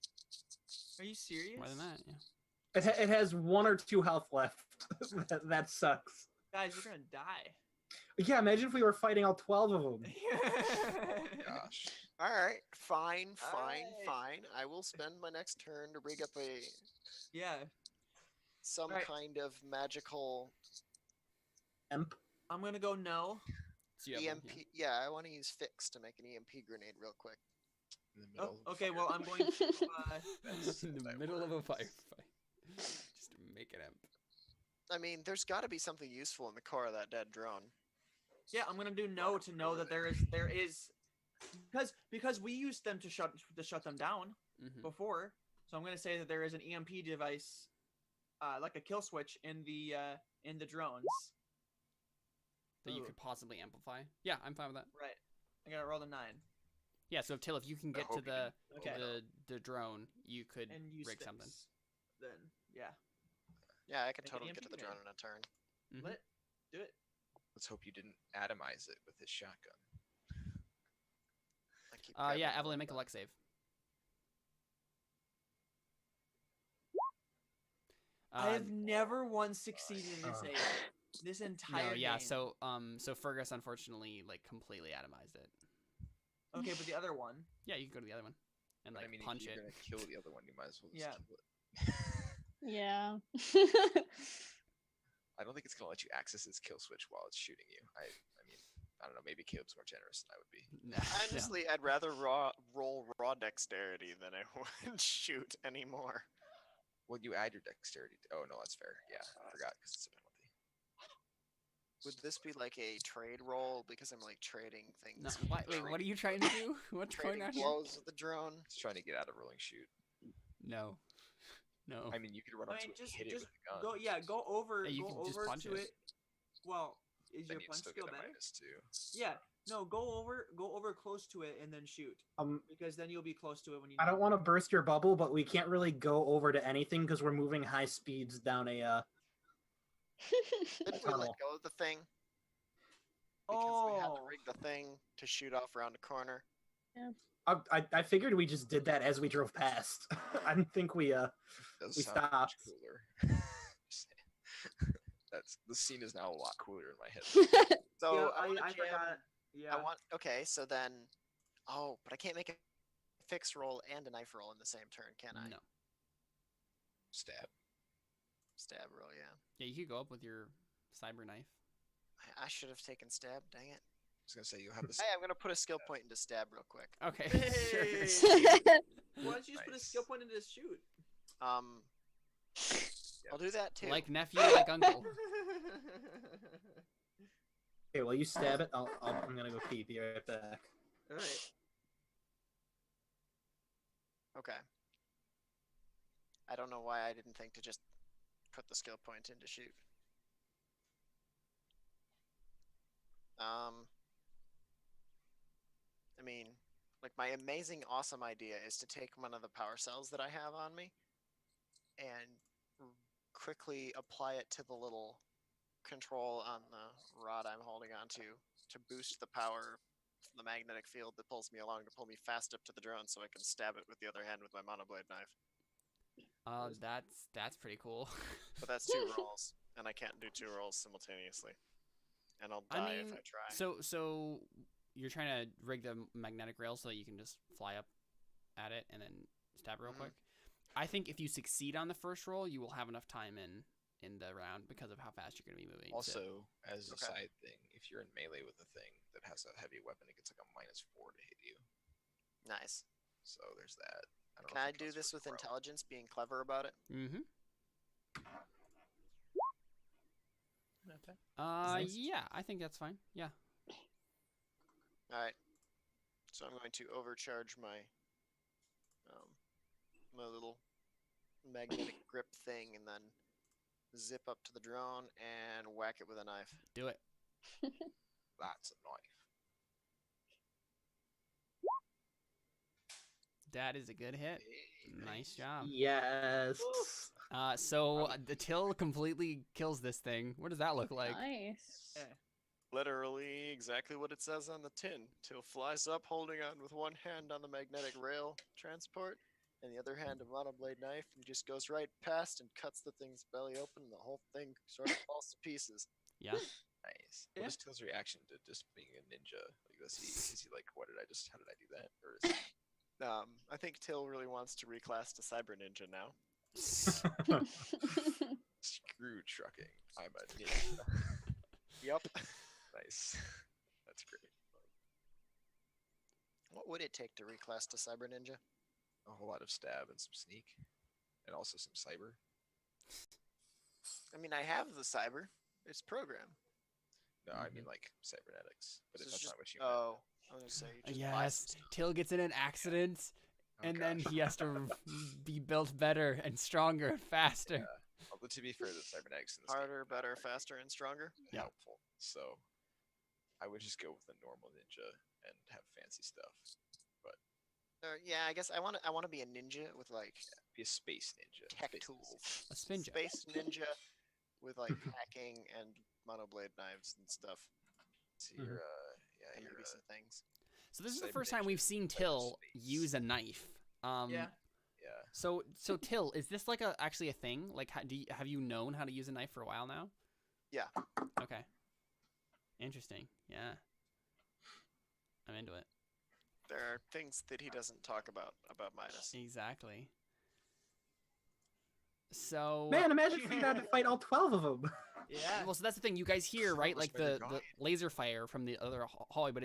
Are you serious?
More than that, yeah.
It has 1 or 2 health left. that sucks.
Guys, you're gonna die.
Yeah, imagine if we were fighting all 12 of them.
Gosh.
All right, fine.
Alright.
I will spend my next turn to rig up
Yeah.
some
Alright.
kind of magical
Emp.
I'm gonna go no.
So you have
EMP.
one, yeah.
Yeah, I want to use fix to make an EMP grenade real quick.
In the
Oh,
middle of
okay.
fire.
Well, I'm going to.
That's
In
how
the
that
middle of a
works.
firefight. Just to make it imp.
I mean, there's got to be something useful in the core of that dead drone.
Yeah, I'm gonna do no to know that there is because we used them to shut them down
Mm-hmm.
before. So I'm gonna say that there is an EMP device, like a kill switch in the drones.
That you
Ooh.
could possibly amplify. Yeah, I'm fine with that.
Right. I gotta roll a 9
Yeah, so if you can
I
get to
hope you didn't
the
Okay.
the drone, you could
and use
rig
fix.
something.
Then yeah,
Yeah, I could
Make an
totally
EMP
get to the
grenade.
drone in a turn.
Mhm.
Lit. Do it.
Let's hope you didn't atomize it with his shotgun.
I keep
Yeah,
grabbing
Evelyn,
the
make a
gun.
luck save.
I have never once succeeded in this
Uh.
age. This entire
no, yeah.
game.
So Fergus unfortunately like completely atomized it.
Okay, but the other one.
Yeah, you can go to the other one and
But
like
I mean,
punch
if you're
it.
gonna kill the other one, you might as well just
Yeah.
kill it.
Yeah.
I don't think it's gonna let you access its kill switch while it's shooting you. I mean, I don't know. Maybe Caleb's more generous than I would be.
No, no.
Honestly, I'd rather roll raw dexterity than I would shoot anymore.
Well, you add your dexterity. Oh no, that's fair. Yeah, I forgot because it's a penalty.
Would this be like a trade roll because I'm like trading things?
No,
with
wait,
the
what are
drone?
you trying to do? What's going
Trading
on here?
blows with the drone.
It's trying to get out of rolling shoot.
No, no.
I mean, you could run up
I mean,
to it and
just
hit it with a gun.
go. Yeah, go over.
Yeah, you
go
can just
over
punch
to
it.
it. Well, is
Then
your
you'd
punch
still
skill
get a
better?
-2.
Yeah. No, go over close to it and then shoot because then you'll be close to it when you.
I don't want to burst your bubble, but we can't really go over to anything because we're moving high speeds down a.
Did we let
tunnel.
go of the thing? Because we had to
Oh.
rig the thing to shoot off around a corner.
I figured we just did that as we drove past. I didn't think we
It does
we
sound much
stopped.
cooler. Just saying. That's the scene is now a lot cooler in my head.
So
Yeah,
I, wanna
I
jam-
forgot. Yeah.
I want. Okay, so then. Oh, but I can't make a fix roll and a knife roll in the same turn, can I?
No.
Stab.
Stab roll, yeah.
Yeah, you could go up with your cyber knife.
I should have taken stab. Dang it.
I was gonna say you'll have this.
Hey, I'm gonna put a skill point into stab real quick.
Okay.
Hey!
Sure.
Why don't you just put a
Nice.
skill point into this shoot?
I'll do that too.
Like nephew, like uncle.
Okay, well, you stab it. I'm gonna go pee. Be right back.
All right.
Okay. I don't know why I didn't think to just put the skill point in to shoot. I mean, like my amazing, awesome idea is to take one of the power cells that I have on me and quickly apply it to the little control on the rod I'm holding onto to boost the power from the magnetic field that pulls me along to pull me fast up to the drone so I can stab it with the other hand with my monoblade knife.
That's pretty cool.
But that's 2 rolls, and I can't do 2 rolls simultaneously. And I'll die if I try.
So you're trying to rig the magnetic rail so that you can just fly up at it and then stab real
Mhm.
quick. I think if you succeed on the first roll, you will have enough time in the round because of how fast you're going to be moving.
Also, as a
Okay.
side thing, if you're in melee with a thing that has a heavy weapon, it gets like a -4 to hit you.
Nice.
So there's that. I don't
Can
know if
I
it
do
counts
this
for
with
throw.
intelligence, being clever about it?
Mm-hmm.
Okay.
Nice.
Yeah, I think that's fine. Yeah.
Alright. So I'm going to overcharge my my little magnetic grip thing and then zip up to the drone and whack it with a knife.
Do it.
That's a knife.
That is a good hit. Nice job.
Yes.
So the till completely kills this thing. What does that look like?
Nice.
Yeah.
Literally exactly what it says on the tin. Till flies up, holding on with one hand on the magnetic rail transport, and the other hand a monoblade knife, and just goes right past and cuts the thing's belly open, and the whole thing sort of falls to pieces.
Yeah.
Nice.
Yeah.
What is Till's reaction to just being a ninja? Like, is he like, how did I do that? Or is
I think Till really wants to reclass to Cyber Ninja now.
screw trucking? I'm a ninja.
Yup.
Nice. That's great.
What would it take to reclass to Cyber Ninja?
A whole lot of stab and some sneak, and also some cyber.
I mean, I have the Cyber. It's program.
No, I mean like cybernetics. But
So
if
it's
that's
just,
not what you meant.
oh, I was gonna say you just buy
Yes.
some stuff.
Till gets in an accident,
Oh,
and then
gosh.
he has to be built better and stronger and faster.
Yeah. Although to be fair, the cybernetics in this
Harder, better, faster, and stronger.
game are
Yeah.
helpful. So I would just go with the normal ninja and have fancy stuff.
Yeah, I guess I want to be a ninja with like
Be a space ninja.
tech
Space
tools.
A spinja.
Space ninja with like hacking and monoblade knives and stuff,
So
Mhm.
you're
and
you're
maybe some things.
So this is the
Cyber
first time
ninja,
we've seen
cyber
Till
space.
use a knife.
Yeah.
yeah.
So Till, is this like actually a thing? Like, have you known how to use a knife for a while now?
Yeah.
Okay. Interesting. Yeah. I'm into it.
There are things that he doesn't talk about Midas.
Exactly. So
Man, imagine if you had to fight all 12 of them.
Yeah.
well, so that's the thing. You guys hear, right?
Promise
Like
by the
the
guide.
laser fire from the other hallway, but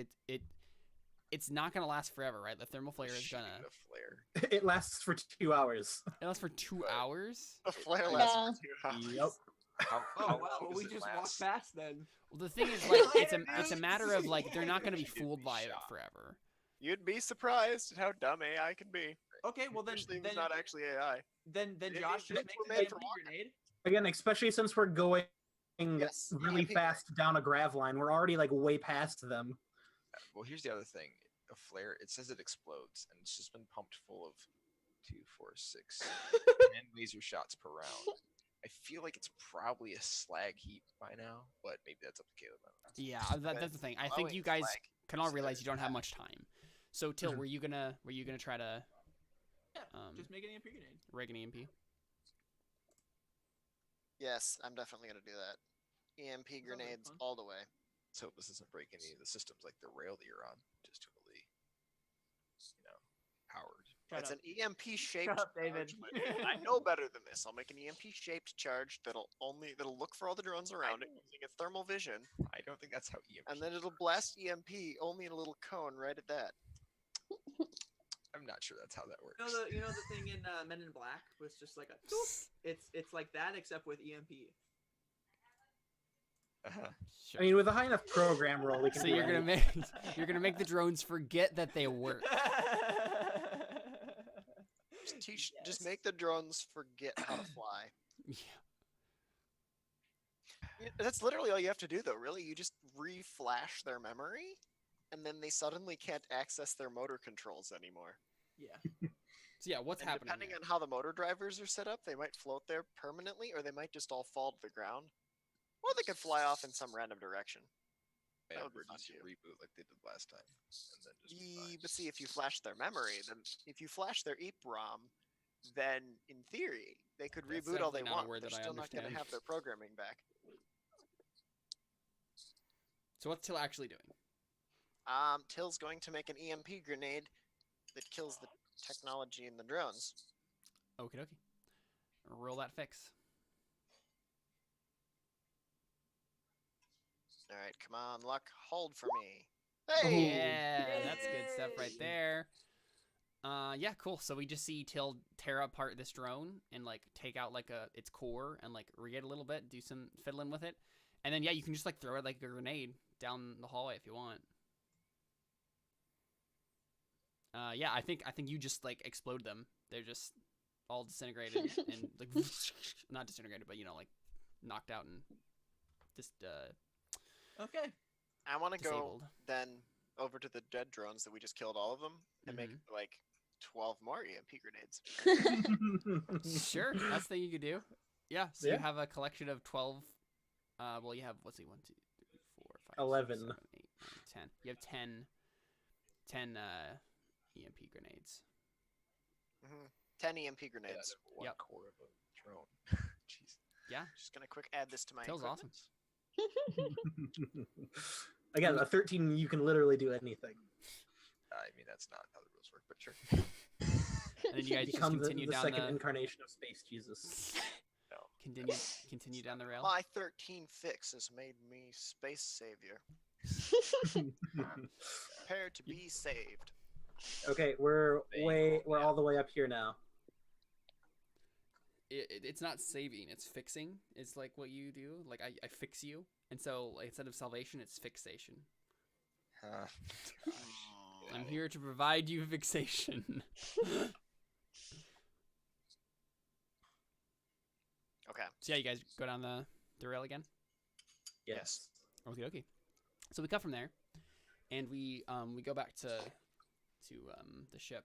it's not gonna last forever, right? The thermal flare is
Shooting
gonna
a flare.
It lasts for 2 hours.
it lasts for 2
Right.
hours.
The flare
Yeah.
lasts for 2 hours.
Yep.
How
Oh
long
wow, well,
does
we
it
just
last?
walked past then.
Well, the thing is, like, it's a matter of like they're not gonna be
She did
fooled
be
by it
shot.
forever.
You'd be surprised at how dumb AI can be.
Okay, well then,
Especially if
then,
it's not actually AI.
then
It-
Josh
it-
just
it's
makes
made
an
for
EMP
walking.
grenade.
Again, especially since we're going
Yes,
really
EMP.
fast down a grav line. We're already like way past them.
Well, here's the other thing. A flare, it says it explodes, and it's just been pumped full of 2, 4, 6, 10 laser shots per round. I feel like it's probably a slag heap by now, but maybe that's up to Caleb. I don't know.
Yeah, that's the thing. I think
Glowing
you guys
flag.
can all
So
realize you
there's
don't have
that.
much time. So Till,
Mhm.
were you gonna try to
Yeah,
um
just make an EMP grenade.
rig an EMP?
Yes, I'm definitely gonna do that. EMP
Sounds like
grenades
fun.
all the way.
Let's hope this doesn't break any of the systems like the rail that you're on. Just totally, powered.
Shut
It's
up.
an EMP shaped
Shut up, David.
charge. I know better than this. I'll make an EMP shaped charge that'll look for all the drones around it using its thermal vision,
I don't think that's how EMP.
and then it'll blast EMP only in a little cone right at that.
I'm not sure that's how that works.
You know the thing in Men in Black was just like a doop? It's like that except with E EMP.
Uh-huh.
Sure.
I mean, with a high enough program roll, we can.
So
do
you're gonna
anything.
make the drones forget that they work.
Just make the drones forget how to fly.
Yeah.
That's literally all you have to do, though. Really, you just reflash their memory, and then they suddenly can't access their motor controls anymore.
Yeah.
So yeah, what's
And
happening?
depending
here?
on how the motor drivers are set up, they might float there permanently, or they might just all fall to the ground, or they could fly off in some random direction.
Yeah,
would be fun
emergency
too.
reboot like they did last time, and then just be fine.
But see, if you flash their memory, then if you flash their EEPROM, then in theory they could
That's
reboot all they
definitely not a
want.
word
They're
that I
still not going to
understand.
have their programming back.
So what's Till actually doing?
Till's going to make an EMP grenade that kills the technology in the drones.
Okie dokie. Roll that fix.
All right, come on, luck, hold for me.
Ooh.
Hey!
Yeah, that's good stuff right
Yay.
there. Yeah, cool. So we just see Till tear apart this drone and like take out like its core and like rig it a little bit, do some fiddling with it, and then yeah, you can just like throw it like a grenade down the hallway if you want. Yeah, I think you just like explode them. They're just all disintegrated and like not disintegrated, but like knocked out and just
Okay.
I want to go
disabled.
then over to the dead drones that we just killed all of them and make like 12 more EMP grenades.
Sure, that's the thing you could do. Yeah, so
Yeah.
you have a collection of 12. Well, you have, let's see, 1, 2, 3, 4, 5,
11.
7, 8, 9, 10. You have 10 EMP grenades.
10 EMP
Yeah,
grenades.
that's one
Yep.
core of a drone. Jeez.
Yeah,
Just gonna quick add this to my
Till's awesome.
equipment.
Again, a 13, you can literally do anything.
I mean, that's not how the rules work, but sure.
and then you guys just
Become
continue
the
down
second
the
incarnation of Space Jesus.
continue down the rail.
My 13 fix has made me space savior. Prepare to be saved.
Okay, we're all the way up here now.
It's not saving, it's fixing. It's like what you do. Like I fix you, and so like, instead of salvation, it's fixation. I'm here to provide you fixation.
Okay.
So yeah, you guys go down the rail again.
Yes.
Okay. So we cut from there, and we go back to the ship,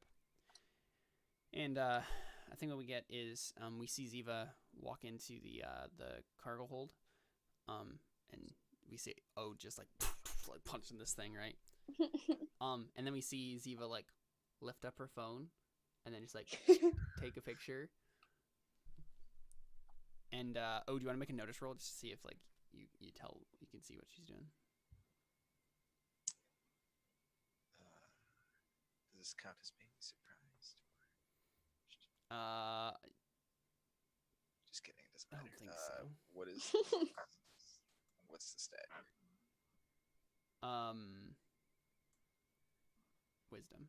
and I think what we get is we see Ziva walk into the cargo hold, and we see just like punching this thing, right? And then we see Ziva like lift up her phone, and then just like take a picture. And do you want to make a notice roll just to see if like you can see what she's doing?
Does this count as being surprised? Just kidding. It doesn't
I
matter.
don't think so.
What is? What's the stat here?
Wisdom.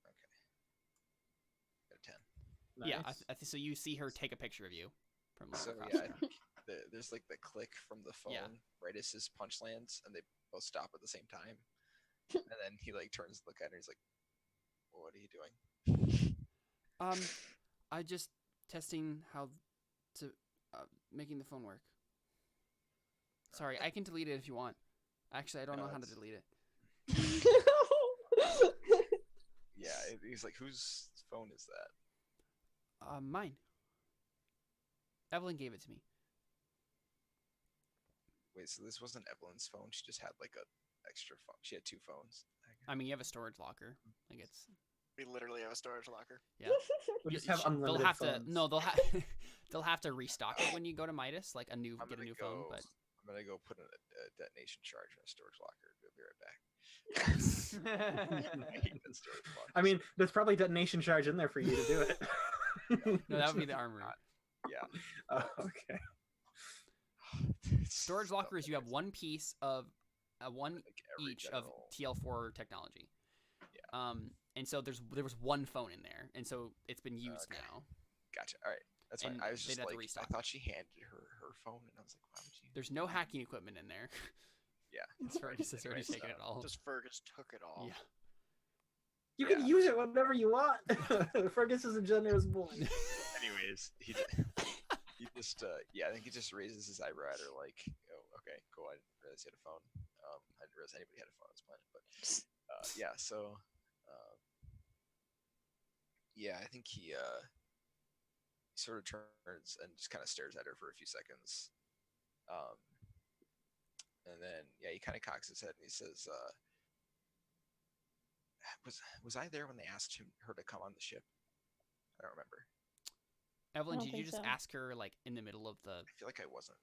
Okay. Got a 10.
Nice.
Yeah, I so you see her take a picture of you from like,
So
across
yeah,
the room.
there's like the click from the phone
Yeah.
right as his punch lands, and they both stop at the same time. And then he like turns to look at her. He's like, well, "What are you doing?"
I just testing how to making the phone work. Sorry, I can delete it if you want. Actually, I don't know how to delete it.
Yeah, he's like, "Whose phone is that?"
Mine. Evelyn gave it to me.
Wait, so this wasn't Evelyn's phone? She just had like a extra phone. She had two phones.
I mean, you have a storage locker. Like it's
We literally have a storage locker.
yeah.
We just
You
have
should-
unlimited
they'll have
phones.
to no, they'll have to restock it when you go to Midas, like
I'm
get a
gonna
new
go.
phone. But
I'm gonna go put a detonation charge in a storage locker. We'll be right back. I hate that storage locker.
I mean, there's probably detonation charge in there for you to do it.
no, that would be the armory.
Yeah.
Oh, okay.
Storage lockers, you have one piece of one
Like every
each of
general-
TL4 technology.
Yeah.
And so there was one phone in there, and so it's been used
Okay.
now.
Gotcha. All right. That's fine.
And
I was
they'd
just
have to
like, I
restock.
thought she handed her phone, and I was like, why would you?
There's no hacking equipment in there.
Yeah.
It's already
Anyways,
taken it all.
Just Fergus took it all.
Yeah.
You can use it whenever you want. Fergus is a generous boy.
Anyways, he just I think he just raises his eyebrow at her like, oh, okay, cool. I didn't realize he had a phone. I didn't realize anybody had a phone on this planet, but yeah. So yeah, I think he sort of turns and just kind of stares at her for a few seconds, and then he kind of cocks his head and he says, "Was I there when they asked her to come on the ship? I don't remember."
Evelyn,
don't
did you
think
just
so.
ask her like in the middle of the?
I feel like I wasn't.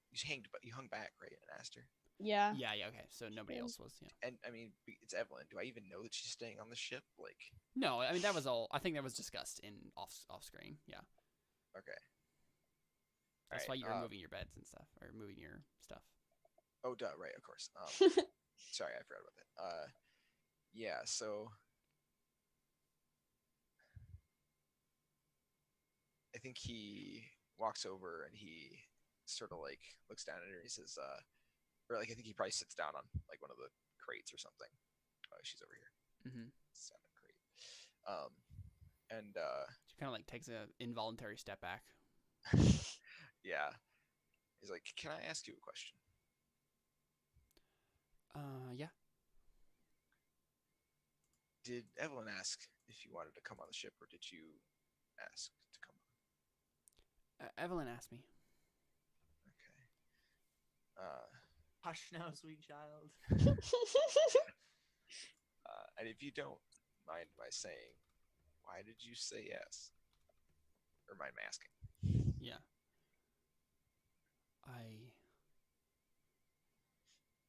You hung back, right, and asked her.
Yeah.
Yeah, okay. So nobody else was. Yeah.
And I mean, it's Evelyn. Do I even know that she's staying on the ship? Like,
No, I mean that was all. I think that was discussed in off screen. Yeah.
okay.
That's
Alright,
why you're moving your beds and stuff, or moving your stuff.
Oh, duh, right, of course. Sorry, I forgot about that. Yeah, so I think he walks over and he sort of like looks down at her and he says, or like I think he probably sits down on like one of the crates or something. Oh, she's over here.
Mm-hmm.
Sits on a crate. And
She kind of like takes an involuntary step back.
yeah, he's like, "Can I ask you a question?"
Yeah.
Did Evelyn ask if you wanted to come on the ship, or did you ask to come on?
Evelyn asked me.
Okay.
Hush now, sweet child.
And if you don't mind my saying, why did you say yes? Or mind my asking?
Yeah.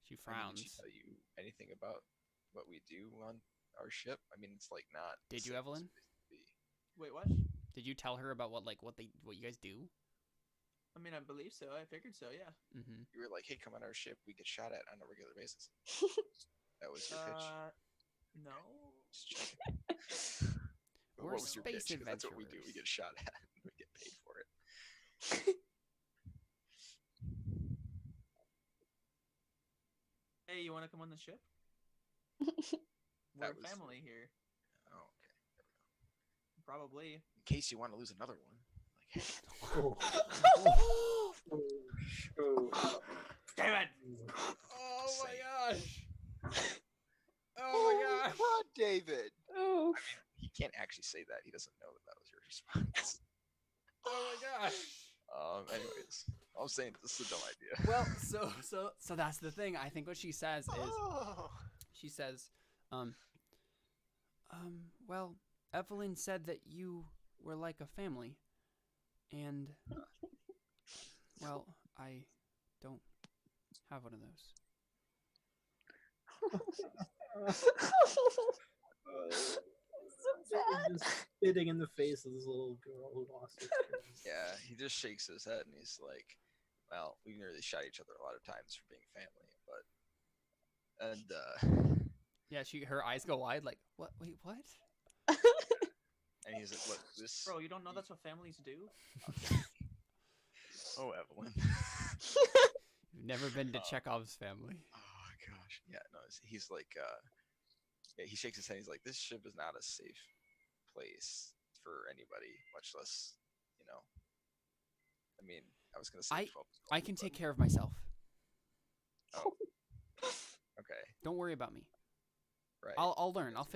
She
I mean,
frowns.
did she tell you anything about what we do on our ship? I mean, it's like not.
Did you, Evelyn?
Wait, what?
Did you tell her about what you guys do?
I mean, I believe so. I figured so. Yeah.
Mm-hmm.
You were like, "Hey, come on our ship. We get shot at on a regular basis." That was your pitch.
No.
Just checking. But
We're
what was your
space
pitch? 'Cause that's what we do. We
adventurers.
get shot at. And we get paid for it.
Hey, you want to come on the ship? We're
That
a
was-
family here.
Oh, okay. There we go.
Probably.
In case you want to lose another one. Like, hey,
Oh.
Damn it!
Oh
my
gosh!
Oh my God, David!
Oof.
he can't actually say that. He doesn't know that was your response.
Oh my gosh!
Anyways, I'm saying this is a dumb idea.
Well, so that's the thing. I think what she says is,
Oh.
she says, well, Evelyn said that you were like a family, and, well, I don't have one of those.
So bad.
Just spitting in the face of this little girl who lost her parents.
Yeah, he just shakes his head and he's like, "Well, we nearly shot each other a lot of times for being family, but." And
Yeah, her eyes go wide, like, what? Wait, what?
and he's like, "Look, this."
Bro, you don't know that's what families do?
Oh, Evelyn.
You've never been to Chekhov's family.
Oh gosh, yeah, no, he's like, yeah, he shakes his head. He's like, "This ship is not a safe place for anybody, much less, you know." I mean, I was gonna say 12.
I can take care of myself.
Oh, okay,
Don't worry about me.
right.
I'll learn. I'll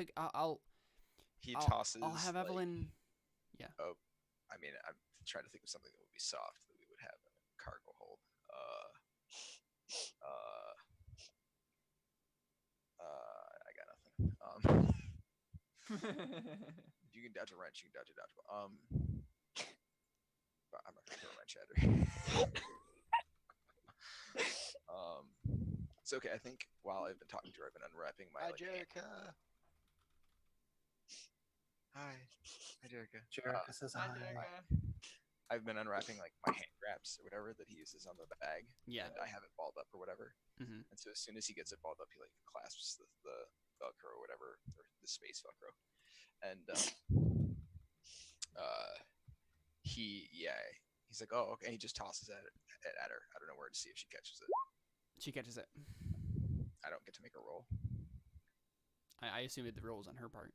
He
I'll-
tosses.
I'll have
like-
Evelyn.
I mean, I'm trying to think of something that would be soft that we would have in a cargo hold. I got nothing. You can dodge a wrench. You can dodge a dodgeball. But I'm not gonna throw a wrench at her. It's okay. I think while I've been talking to her, I've been unwrapping my.
Hi,
Like,
Jerica.
Hi, Jerica.
Jerica says hi.
I've been unwrapping like my hand wraps or whatever that he uses on the bag.
Yeah.
And I have it balled up or whatever.
Mhm.
And so as soon as he gets it balled up, he like clasps the Velcro or whatever, or the space Velcro. And he's like, "Oh, okay." And he just tosses at her out of nowhere to see if she catches it.
She catches it.
I don't get to make a roll.
I assume the roll was on her part.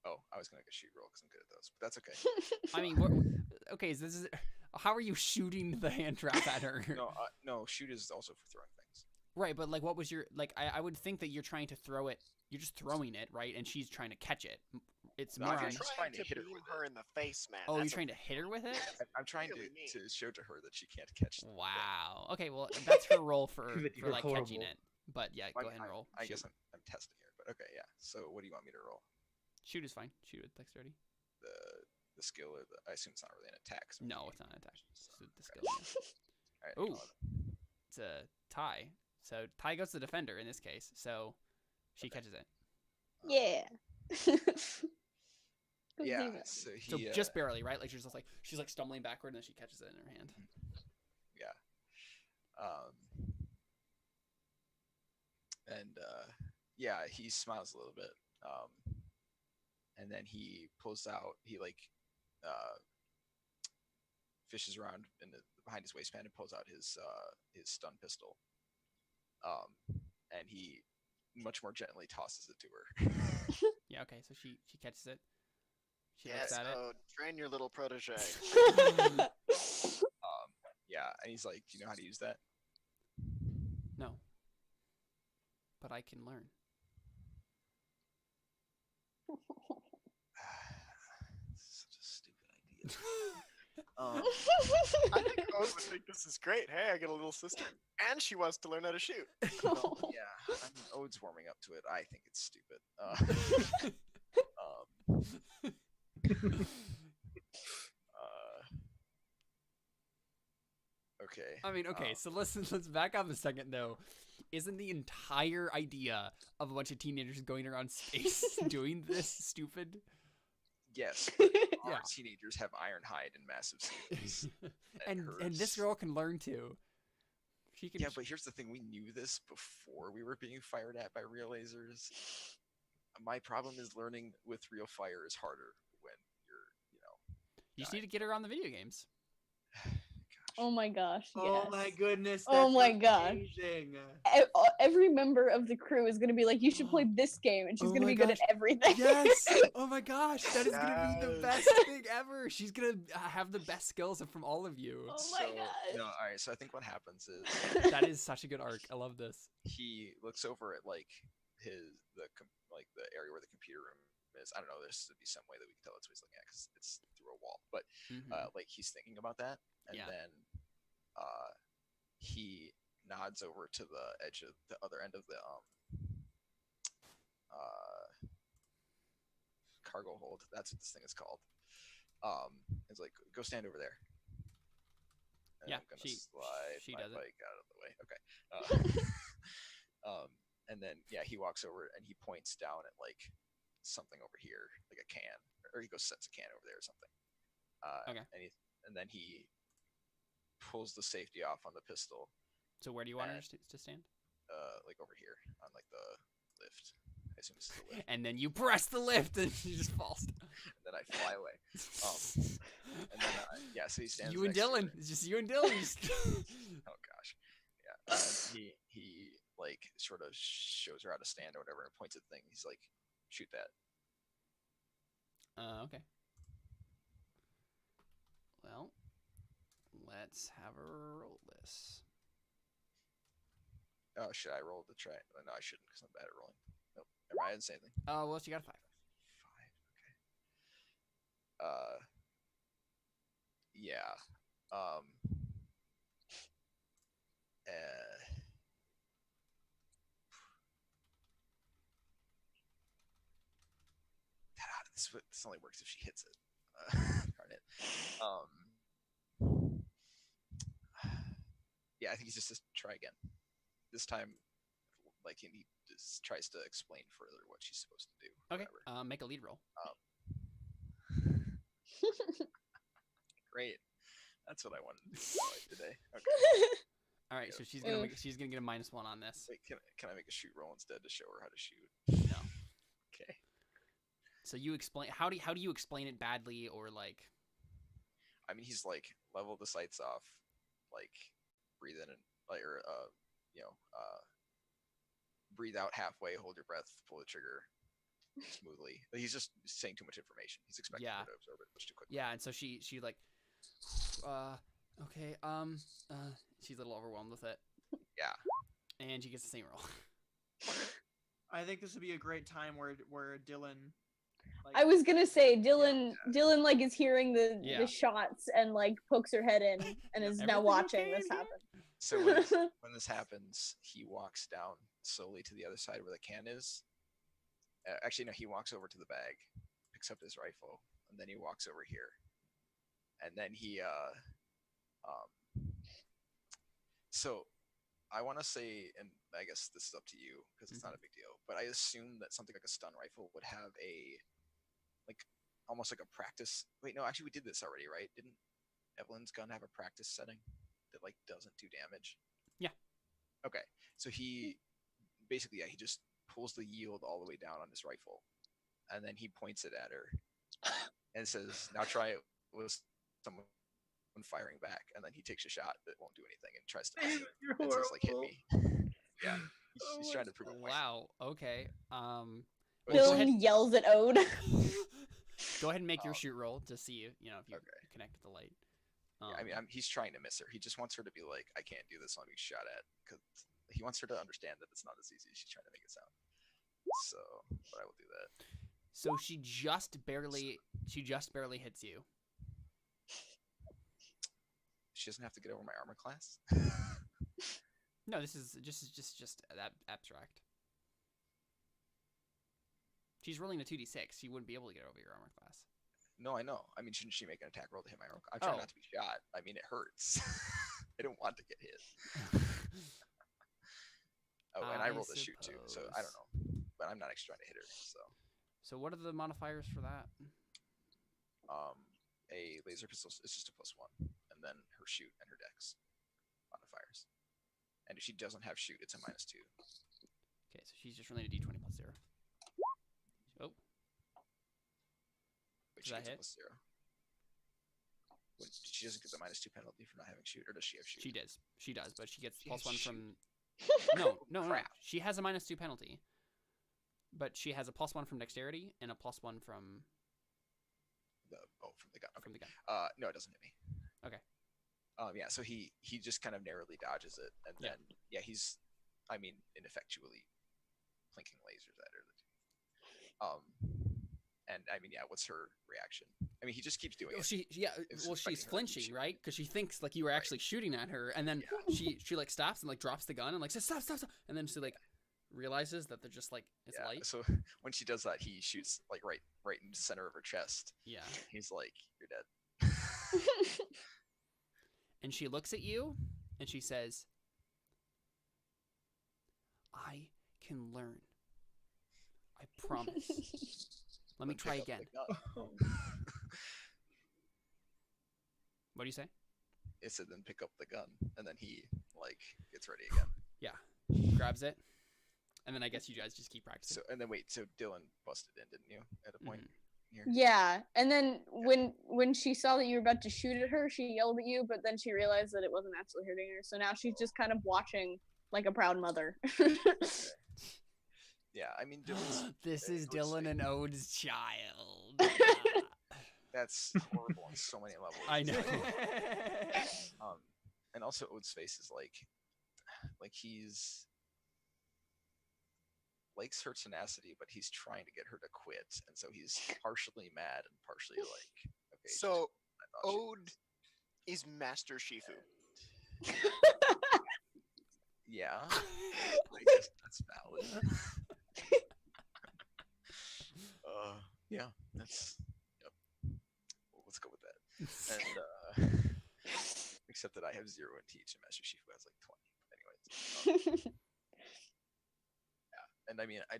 Oh, I was gonna make a shoot roll because I'm good at those, but that's okay.
I mean, okay, so this is. How are you shooting the hand trap at her?
No, shoot is also for throwing things.
Right, but like, what was your like? I would think that you're trying to throw it. You're just throwing it, right? And she's trying to catch it. It's
No,
more.
I'm
on-
just trying to hit her
beam
with
her
it.
in the face, man.
Oh, you're
That's
trying to hit her with it?
I'm trying
really mean.
to show to her that she can't catch. the thing.
Wow. Okay, well, that's her roll for
That you're
like catching
horrible.
it. But yeah, go ahead and roll.
I
Shoot.
guess I'm testing here, but okay, yeah. So what do you want me to roll?
Shoot is fine. Shoot with dexterity.
The skill or I assume it's not really an attack. So
No,
maybe-
it's not an attack. It's
so,
the skill.
okay.
Yeah.
All right,
Ooh. It's a tie. So tie goes to the defender in this case. So she
Okay.
catches it.
Yeah.
Yeah. So
So
he
just barely, right? Like she's like stumbling backward and then she catches it in her hand.
yeah. And yeah, he smiles a little bit. And then he pulls out. He like fishes around behind his waistband and pulls out his stun pistol. And he much more gently tosses it to her.
Yeah, okay, so she catches it. She
Yes,
looks at
oh, train your little protege.
Yeah, and he's like, "Do you know how to use that?"
it. No. But I can learn.
Such a stupid idea.
I think Ode would think this is great. Hey, I get a little sister, and she wants to learn how to shoot.
Well, yeah, I mean, Ode's warming up to it. I think it's stupid. Okay.
I mean, okay, so let's back up a second though. Isn't the entire idea of a bunch of teenagers going around space doing this stupid?
Yes.
Yeah.
Our teenagers have iron hide and massive skills.
and this girl can learn too. She can.
Yeah, but here's the thing: we knew this before we were being fired at by real lasers. My problem is learning with real fire is harder when you're,
You just need to get her on the video games.
Oh my gosh. Yes.
Oh my goodness.
Oh
that's
my gosh.
amazing.
Every member of the crew is going to be like, you should play this game, and she's
Oh
going to
my
be good
gosh.
at everything.
Yes! Oh my gosh, that is gonna be the
Yes.
best thing ever. She's gonna have the best skills from all of you.
Oh my
so,
gosh.
No, all right. So I think what happens is
That is such a good arc. I love this.
he looks over at like the area where the computer room is. I don't know. There's to be some way that we can tell that's what he's looking at because it's through a wall. But
Mhm.
like he's thinking about that, and
Yeah.
then he nods over to the edge of the other end of the cargo hold. That's what this thing is called. It's like, go stand over there. And
Yeah,
I'm gonna
she
slide my
does it.
bike out of the way. Okay. And then he walks over and he points down at like something over here, like a can, or he goes sets a can over there or something.
Okay.
And then he pulls the safety off on the pistol,
So where do you want her to stand?
like over here on like the lift. I assume this is the lift.
And then you press the lift and she just falls.
And then I fly away. And then so he stands.
You and
next to
Dylan.
her.
It's just you and Dylan.
Oh gosh. Yeah. And he like sort of shows her how to stand or whatever and points at the thing. He's like, shoot that.
Okay. Well, let's have her roll this.
Oh, should I roll to try? No, I shouldn't because I'm bad at rolling. Nope. Never mind, I didn't say anything.
Well, she got a 5.
5. Okay. Yeah. This only works if she hits it. Darn it. Yeah, I think he's just try again. This time, like he just tries to explain further what she's supposed to do.
Okay.
Whatever.
Make a lead roll.
Great. That's what I wanted to do today. Okay.
All right. So she's gonna get a -1 on this.
Wait, can I make a shoot roll instead to show her how to shoot?
No.
Okay.
So you explain how do you explain it badly or like?
I mean, he's like level the sights off, like breathe in and like breathe out halfway, hold your breath, pull the trigger smoothly. But he's just saying too much information. He's expecting her to absorb it much too quickly.
Yeah, and so she like, okay, she's a little overwhelmed with it.
Yeah.
And she gets the same roll.
I think this would be a great time where Dylan. Like,
I was gonna say Dylan like is hearing the shots and like pokes her head in and is now
Everything
watching
okay,
this
dear?
happen.
So when this happens, he walks down slowly to the other side where the can is. Actually, no, he walks over to the bag, picks up his rifle, and then he walks over here. And then he, so I want to say, and I guess this is up to you because it's not a big deal, but I assume that something like a stun rifle would have almost like a practice. Wait, no, actually we did this already, right? Didn't Evelyn's gun have a practice setting that like doesn't do damage?
Yeah.
Okay, so he basically, he just pulls the yield all the way down on his rifle, and then he points it at her and says, "Now try it with someone firing back." And then he takes a shot that won't do anything and tries to miss it. And says, like, "Hit me." Yeah, he's trying to prove a point.
Wow. Okay.
But it's like-
Dylan yells at Ode.
Go ahead and make your shoot roll to see if you connect with the light.
yeah, I mean, he's trying to miss her. He just wants her to be like, "I can't do this. I'm being shot at," because he wants her to understand that it's not as easy as she's trying to make it sound. So, but I will do that.
So she just barely hits you.
she doesn't have to get over my armor class.
No, this is just abstract. She's rolling a 2d6. She wouldn't be able to get over your armor class.
No, I know. I mean, shouldn't she make an attack roll to hit my armor? I'm trying not to be shot. I mean, it hurts. I don't want to get hit. And I rolled a shoot too, so I don't know. But I'm not actually trying to hit her.
So what are the modifiers for that?
A laser pistol is just a +1, and then her shoot and her dex modifiers. And if she doesn't have shoot, it's a -2.
Okay, so she's just rolling a d20 +0. Oh.
Wait,
Does that
gets a
hit?
+0. She doesn't get the -2 penalty for not having shoot, or does she have shoot?
She does. She does, but she gets
She has
+1
shoot.
from. No.
Crap.
She has a -2 penalty, but she has a +1 from dexterity and a +1 from
From the gun. Okay.
from the gun.
No, it doesn't hit me.
Okay.
Yeah, so he just kind of narrowly dodges it, and
Yeah.
then he's, I mean, ineffectually plinking lasers at her. And I mean, what's her reaction? I mean, he just keeps doing
Well,
it.
she's
expecting her to
flinching,
shoot.
right? Because she thinks like you were actually shooting at her, and then she like stops and like drops the gun and like says stop, and then she like realizes that they're just like it's light.
So when she does that, he shoots like right in the center of her chest.
Yeah.
He's like, "You're dead."
And she looks at you and she says, "I can learn. I promise. Let me
Then
try
pick up
again."
the gun.
What do you say?
It said then pick up the gun, and then he like gets ready again.
Yeah. Grabs it. And then I guess you guys just keep practicing.
So and then wait, so Dylan busted in, didn't you? At a point here.
Yeah, and then when she saw that you were about to shoot at her, she yelled at you, but then she realized that it wasn't actually hurting her. So now she's just kind of watching like a proud mother.
Yeah, I mean, Dylan's,
This is
it looks
Dylan
like-
and Ode's child.
That's horrible on so many levels.
I know.
And also Ode's face is like he's likes her tenacity, but he's trying to get her to quit, and so he's partially mad and partially like, okay.
So
I thought she
Ode is Master Shifu.
Yeah, I guess that's valid. Yeah, that's yep. Well, let's go with that. And except that I have 0 in teach, and Master Shifu has like 20. Anyways, yeah, and I mean, I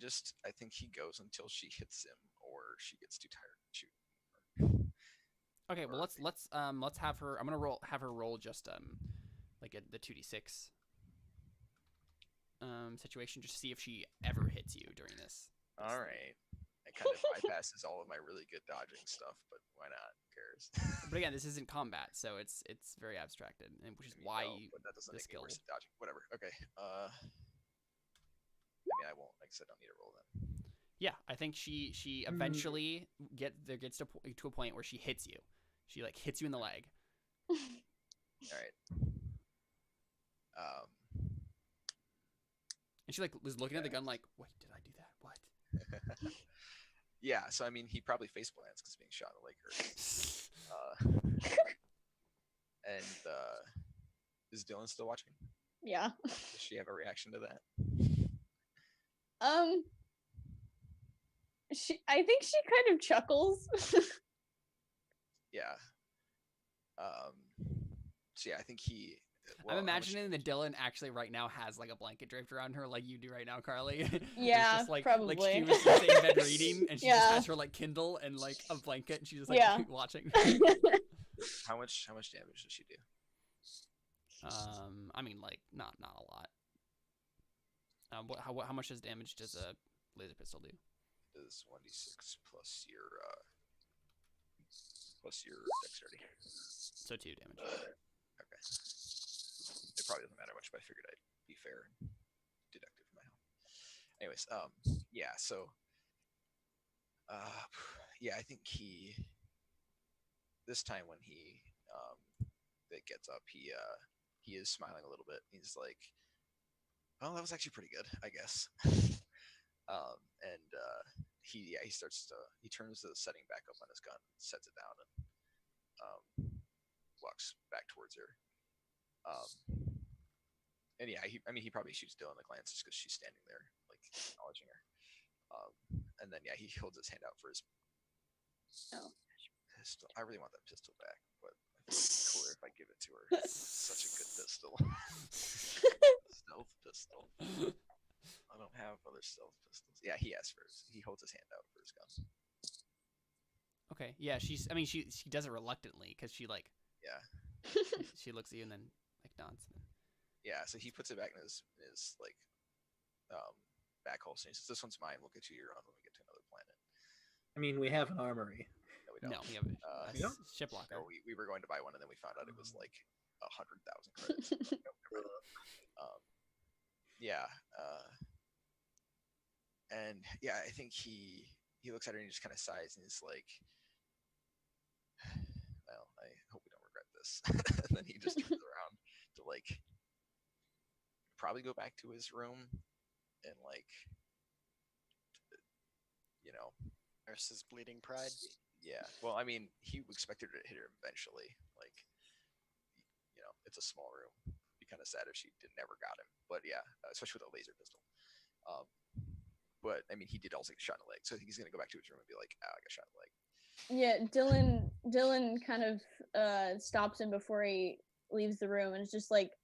think he goes until she hits him or she gets too tired to shoot.
Okay, well let's have her. I'm gonna have her roll just like the 2d6 situation, just to see if she ever hits you during this.
All right. It kind of bypasses all of my really good dodging stuff, but why not? Who cares?
But again, this isn't combat, so it's very abstracted, and which is why
But that doesn't
the
make me worse
skill.
at dodging. Whatever. Okay. I mean, I won't. Like I said, I don't need to roll then.
Yeah, I think she eventually gets to a point where she hits you. She like hits you in the leg.
All right.
And she like was looking at the gun like, wait, did I do that? What?
Yeah. So I mean, he probably face plants because being shot in the leg hurt. And is Dylan still watching?
Yeah.
Does she have a reaction to that?
I think she kind of chuckles.
Yeah. So yeah, I think he. Well,
I'm
how much
imagining that Dylan actually right now has like a blanket draped around her, like you do right now, Carly. It's
Yeah,
just, like,
probably.
Like she was sitting in bed reading, and she just
Yeah.
has her like Kindle and like a blanket, and she's just like
Yeah.
watching.
How much damage does she do?
I mean, like not a lot. How much damage does a laser pistol do?
Does 1d6 plus your dexterity.
So 2 damage.
Okay. It probably doesn't matter much, but I figured I'd be fair and deductive in my help. Anyways, yeah. So, yeah, I think this time when he that gets up, he is smiling a little bit. He's like, "Well, that was actually pretty good, I guess." And he turns the setting back up on his gun, sets it down, and walks back towards her. And yeah, he probably shoots Dylan a glance just because she's standing there, like acknowledging her. And then yeah, he holds his hand out for his pistol. I really want that pistol back, but I feel like it's cooler if I give it to her. It's such a good pistol. Stealth pistol. I don't have other stealth pistols. Yeah, he asks for his. He holds his hand out for his gun.
Okay. Yeah, she does it reluctantly because she like
Yeah.
she looks at you and then like nods.
Yeah, so he puts it back in his like back holster. He says, "This one's mine. We'll get you your own when we get to another planet."
I mean, we have an armory.
No, we don't.
No, we have a
You don't?
ship locker.
No, we were going to buy one, and then we found out it was like 100,000 credits. Yeah. And yeah, I think he looks at her and he just kind of sighs and he's like, "Well, I hope we don't regret this." And then he just turns around to like probably go back to his room and like, you know,
Nurse his bleeding pride.
yeah. Well, I mean, he expected her to hit her eventually. Like, you know, it's a small room. It'd be kind of sad if she never got him. But yeah, especially with a laser pistol. But I mean, he did also get shot in the leg, so I think he's gonna go back to his room and be like, "Ah, I got shot in the leg."
Yeah, Dylan kind of stops him before he leaves the room and is just like,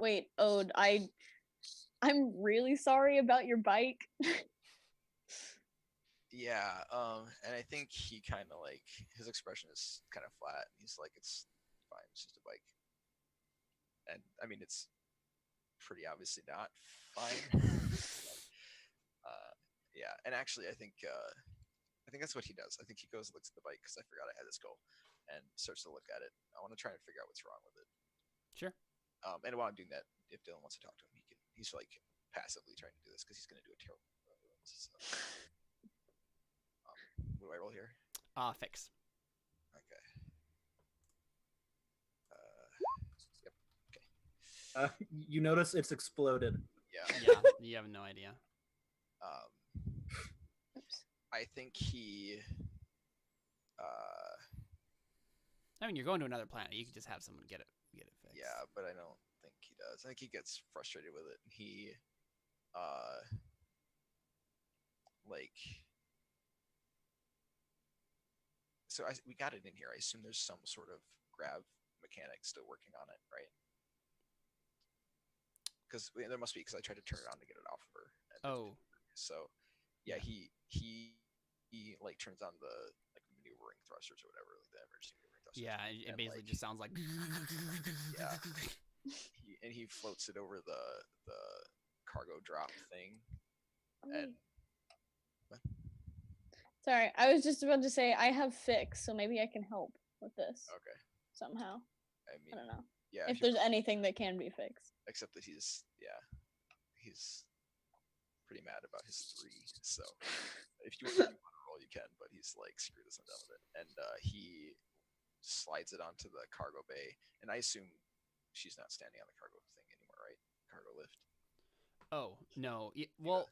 "Wait, Ode, I'm really sorry about your bike."
Yeah, and I think he kind of like his expression is kind of flat. He's like, "It's fine. It's just a bike." And I mean, it's pretty obviously not fine. Yeah, and actually, I think that's what he does. I think he goes and looks at the bike because I forgot I had this goal, and starts to look at it. I want to try and figure out what's wrong with it.
Sure.
And while I'm doing that, if Dylan wants to talk to him, he's like passively trying to do this because he's going to do a terrible. So, what do I roll here?
Fix.
Okay. Yep. Okay.
You notice it's exploded.
Yeah.
Yeah, you have no idea.
I think he.
I mean, you're going to another planet. You can just have someone get it fixed.
Yeah, but I don't think he does. I think he gets frustrated with it. He, like. So we got it in here. I assume there's some sort of grav mechanic still working on it, right? Because there must be. Because I tried to turn it on to get it off of her.
Oh.
So, yeah, he like turns on the like maneuvering thrusters or whatever, like the emergency maneuvering thrusters.
Yeah, it basically just sounds like.
Yeah. He floats it over the cargo drop thing, and.
Sorry, I was just about to say I have fix, so maybe I can help with this
Okay.
somehow.
I mean,
I don't know
yeah.
if there's anything that can be fixed.
Except that he's pretty mad about his 3. So if you want to roll, you can. But he's like, screw this, I'm done with it. And he slides it onto the cargo bay. And I assume she's not standing on the cargo thing anymore, right? Cargo lift.
Oh no. Well,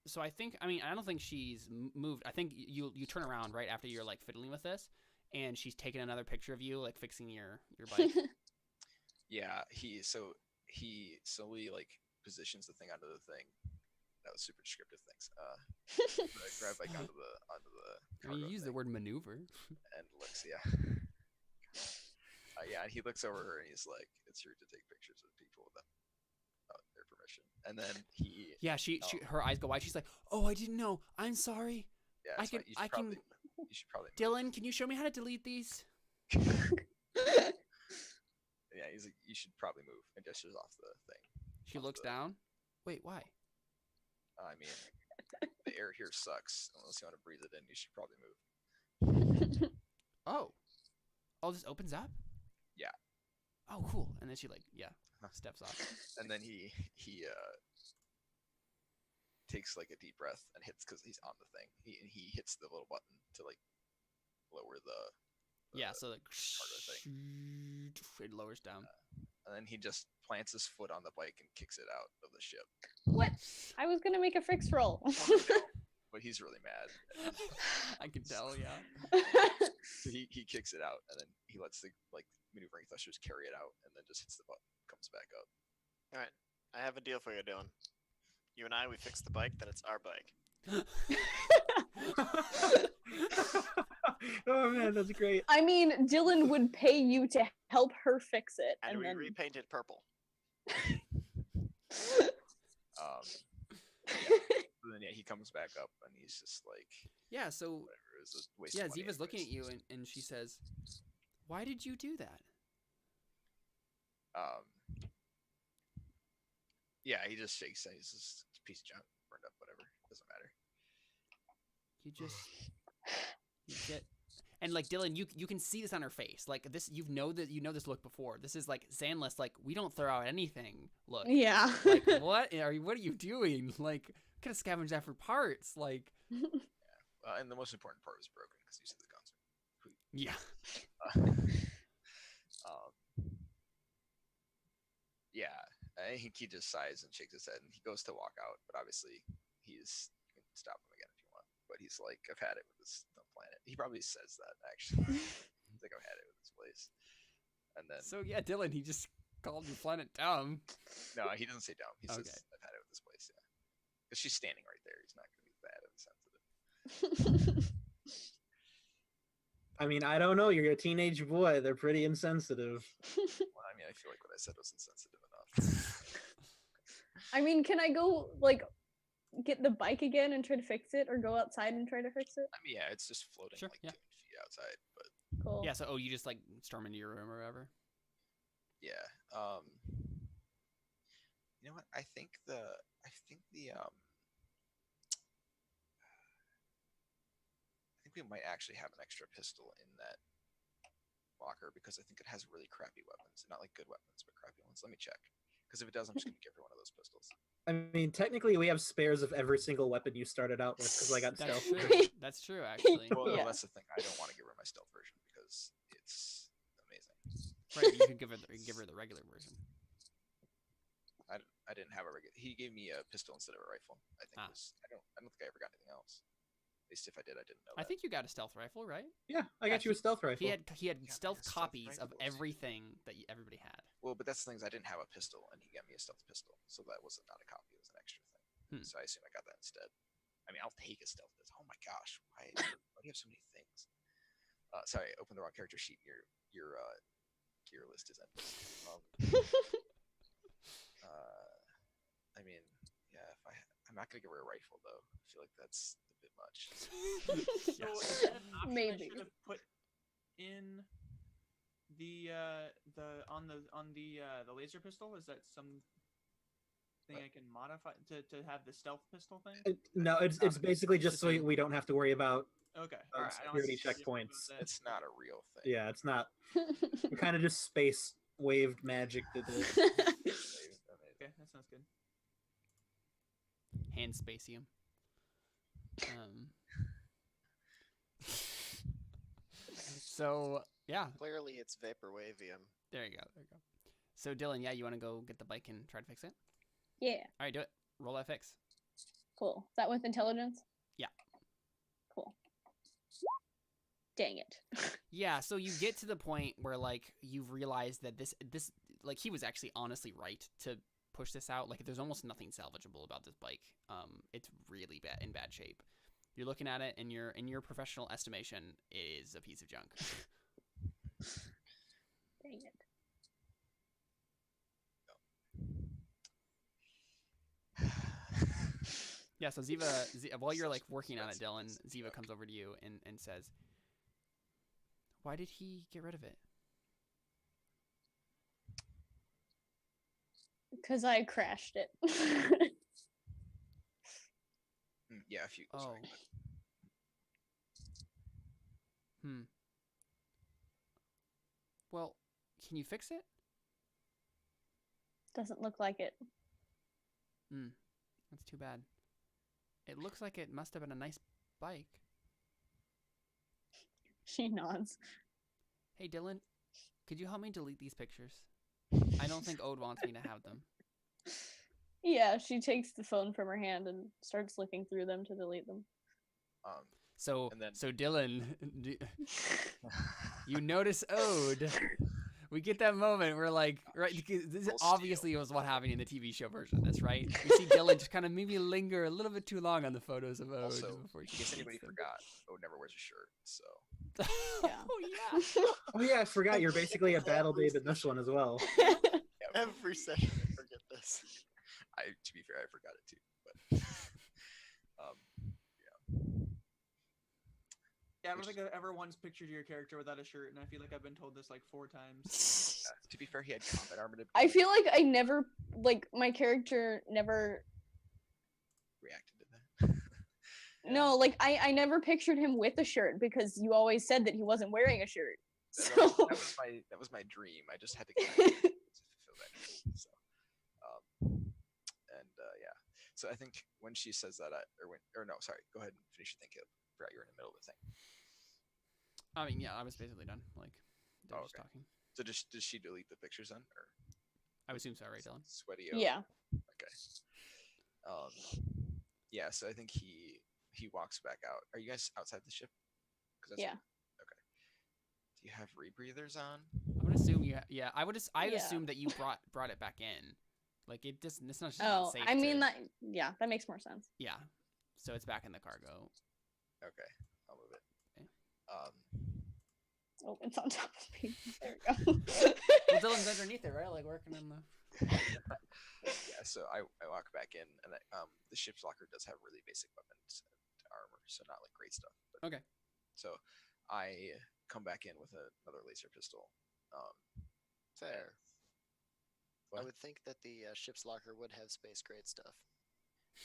so I don't think she's moved. I think you turn around right after you're like fiddling with this, and she's taking another picture of you, like fixing your bike.
Yeah. He slowly like positions the thing onto the thing. That was super descriptive. Thanks. The grab bike onto the
I mean, you use the word maneuver.
and looks, yeah. Yeah, and he looks over her and he's like, "It's rude to take pictures of people without their permission." And then he.
Yeah, she her eyes go wide. She's like, "Oh, I didn't know. I'm sorry.
Yeah,
I
it's
can.
fine. You should probably.
Dylan, can you show me how to delete these?"
Yeah, he's like, "You should probably move," and gestures off the thing.
She looks down. Wait, why?
I mean, the air here sucks. Unless you want to breathe it in, you should probably move.
Oh, this opens up.
Yeah.
Oh, cool. And then she steps off.
And then he takes like a deep breath and hits because he's on the thing. He hits the little button to like lower the
so like
cargo thing.
It lowers down.
And then he just plants his foot on the bike and kicks it out of the ship.
What? I was gonna make a fix roll.
But he's really mad.
I can tell, yeah.
So he kicks it out, and then he lets the maneuvering thrusters carry it out, and then just hits the button, comes back up.
All right, I have a deal for you, Dylan. You and I, we fix the bike, then it's our bike.
Oh man, that's great.
I mean, Dylan would pay you to help her fix it,
And
and
we
then
repainted purple.
And then he comes back up, and he's just like,
Yeah, so
whatever, it was a waste
yeah,
of money
Ziva's looking at
anyways.
you and she says, "Why did you do that?"
Yeah, he just shakes and he's just a piece of junk, burned up, whatever, doesn't matter.
You get, and like Dylan, you can see this on her face. Like this, you know this look before. This is like Zanless. Like, we don't throw out anything. Look,
yeah.
like what are you doing? Like, could have scavenged that for parts. Like,
And the most important part was broken because you said the guns.
yeah.
Yeah, I think he just sighs and shakes his head, and he goes to walk out. But obviously, you can stop him again if you want. But he's like, I've had it with this planet. He probably says that actually. He's like, I've had it with this place. And then
So yeah, Dylan, he just called the planet dumb.
no, he doesn't say dumb. He
Okay.
says, I've had it with this place. Yeah, because she's standing right there. He's not going to be bad and sensitive.
I mean, I don't know. You're a teenage boy. They're pretty insensitive.
Well, I mean, I feel like what I said was insensitive enough.
I mean, can I go like get the bike again and try to fix it, or go outside and try to fix it?
I mean, yeah, it's just floating
Sure,
like
yeah.
2 feet outside, but
Cool.
Yeah. So you just like storm into your room or whatever.
yeah. You know what? I think the we might actually have an extra pistol in that locker because I think it has really crappy weapons. Not like good weapons, but crappy ones. Let me check. Because if it does, I'm just going to give her one of those pistols.
I mean, technically, we have spares of every single weapon you started out with because I got
That's
stealth.
true. That's true, actually.
Well,
Yeah.
that's the thing. I don't want to give her my stealth version because it's amazing.
Right, but you could give her the regular version.
I didn't have a regular. He gave me a pistol instead of a rifle. I think
Ah.
it was. I don't think I ever got anything else. At least if I did, I didn't know.
I
that.
think you got a stealth rifle, right?
Yeah, I got you a stealth rifle.
He had
Yeah,
stealth
stealth
copies of
rifles.
everything that everybody had.
Well, but that's the thing is I didn't have a pistol, and he got me a stealth pistol, so that was not a copy; it was an extra thing.
Hmm.
So I assume I got that instead. I mean, I'll take a stealth pistol. Oh my gosh, why do you have so many things? Sorry, I opened the wrong character sheet. Your gear list is endless. I mean, yeah, I'm not gonna give her a rifle though. I feel like that's a bit much.
So is that an option
Maybe.
I should have put in the laser pistol? Is that something I can modify to have the stealth pistol thing?
No, it's basically just so we don't have to worry about
Okay, all right. I don't
security
have to worry about
checkpoints.
that.
It's not a real thing.
Yeah, it's not. We kind of just space waved magic did this.
Okay, that sounds good.
Hand spacium. So yeah,
Clearly, it's vaporwavium.
there you go. So Dylan, yeah, you want to go get the bike and try to fix it?
Yeah.
All right, do it. Roll FX.
Cool. Is that with intelligence?
Yeah.
Cool. Dang it.
Yeah, so you get to the point where like you've realized that this like he was actually honestly right to push this out. Like there's almost nothing salvageable about this bike. It's really in bad shape. You're looking at it and in your professional estimation, it is a piece of junk.
Dang it.
Yeah, so Ziva, while you're like working on it, Dylan, Ziva comes over to you and says, "Why did he get rid of it?"
Because I crashed it.
Yeah, if you.
Oh.
Sorry.
Well, can you fix it?
Doesn't look like it.
That's too bad. It looks like it must have been a nice bike.
She nods.
Hey, Dylan, could you help me delete these pictures? I don't think Ode wants me to have them.
Yeah, she takes the phone from her hand and starts looking through them to delete them.
So,
And then-
so Dylan, you notice Ode we get that moment where like, right, because this
Full
obviously was what happened in the TV show version of this, right? We see Dylan just kind of maybe linger a little bit too long on the photos of Ode
Also,
before
in
she
case anybody
takes them.
forgot, Ode never wears a shirt, so
Yeah.
Oh yeah.
Oh yeah, I forgot you're basically a battle babe in this one as well.
yeah,
Every session I forget this.
to be fair, I forgot it too. But
Yeah, I don't think I've ever once pictured your character without a shirt, and I feel like I've been told this like 4 times.
to be fair, he had combat armor to
I feel like I never, like, my character never,
reacted to that.
no, like, I never pictured him with a shirt because you always said that he wasn't wearing a shirt.
That
So,
was my dream. I just had to kind of fulfill that dream. So, yeah. So I think when she says that, sorry, go ahead and finish your thing, Caleb. Forgot you were in the middle of the thing.
I mean, yeah, I was basically done. Like, they were just
okay.
talking.
So does she delete the pictures then, or
I would assume so, right, Dylan?
sweaty?
yeah.
Okay. Yeah. So I think he walks back out. Are you guys outside the ship?
Yeah.
Okay. Do you have rebreathers on?
I would assume you. Yeah, I would. I'd
Yeah.
assume that you brought it back in. Like it just. It's not just
Oh,
not safe.
I mean,
to,
that makes more sense.
Yeah. So it's back in the cargo.
Okay, I'll move it.
Okay.
Oh, it's on top of me. There we go.
Well, Dylan's underneath it, right? Like working on the.
Yeah. So I walk back in, and the ship's locker does have really basic weapons and armor, so not like great stuff. But,
Okay.
So I come back in with another laser pistol.
Fair.
What?
I would think that the ship's locker would have space grade stuff.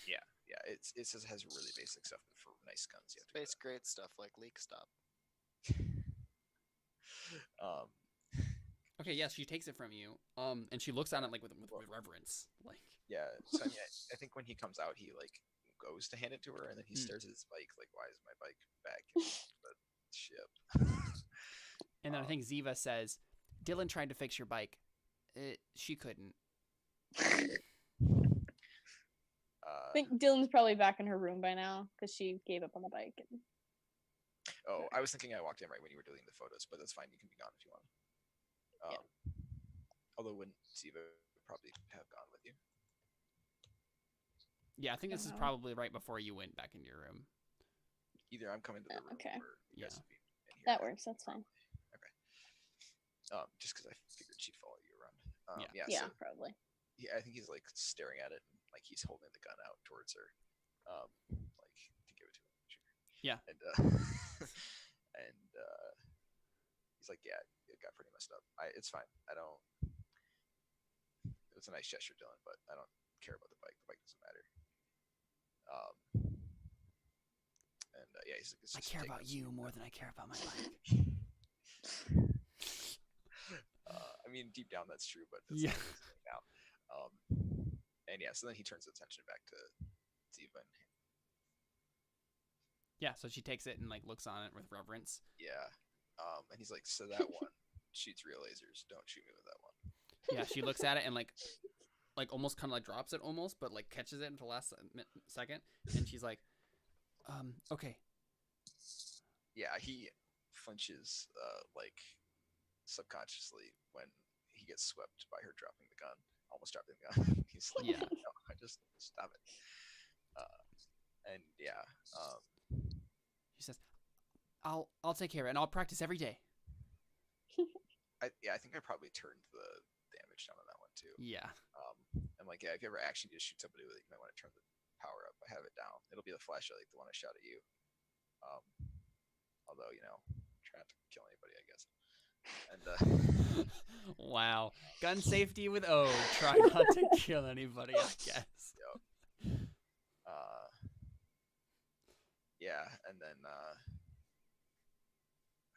Yeah. It says it has really basic stuff, but for nice guns, you have to.
Space grade stuff like leak stop.
Okay. Yes, she takes it from you. And she looks on it like with reverence. Like.
Yeah. So I mean, I think when he comes out, he like goes to hand it to her, and then he stares at his bike, like, "Why is my bike back in the ship?"
And then I think Ziva says, "Dylan tried to fix your bike. She couldn't."
I think Dylan's probably back in her room by now because she gave up on the bike.
Oh, I was thinking I walked in right when you were deleting the photos, but that's fine. You can be gone if you want. Although wouldn't Ziva probably have gone with you?
Yeah, I think this is
know.
probably right before you went back into your room.
Either I'm coming to the room,
Okay.
or you guys
Yeah.
would be in here.
That works. That's fine.
Okay. Just because I figured she'd follow you around.
Yeah.
Yeah,
So,
probably.
I think he's like staring at it, and like he's holding the gun out towards her, like to give it to him. Sure.
Yeah.
And he's like, "Yeah, it got pretty messed up. It's fine. I don't. It was a nice gesture, Dylan, but I don't care about the bike. The bike doesn't matter." Yeah, he's like, "It's
I
just
care
take
about
this."
you more than I care about my bike.
I mean, deep down that's true, but that's
Yeah.
not what he's saying now. And yeah, so then he turns attention back to Ziva.
Yeah, so she takes it and like looks on it with reverence.
Yeah, and he's like, "So that one shoots real lasers. Don't shoot me with that one."
Yeah, she looks at it and like almost kind of like drops it almost, but like catches it at the last second, and she's like, okay.
Yeah, he flinches like subconsciously when he gets swept by her dropping the gun, almost dropping the gun. He's like,
Yeah.
"No, I just stop it." And yeah,
She says, I'll take care of it, and I'll practice every day.
I think I probably turned the damage down on that one too.
Yeah.
And like, yeah, if you ever actually need to shoot somebody with it, you might want to turn the power up. I have it down. It'll be the flashlight, like the one I shot at you. Although, try not to kill anybody, I guess. And
Wow. Gun safety with O. Try not to kill anybody, I guess.
yeah, and then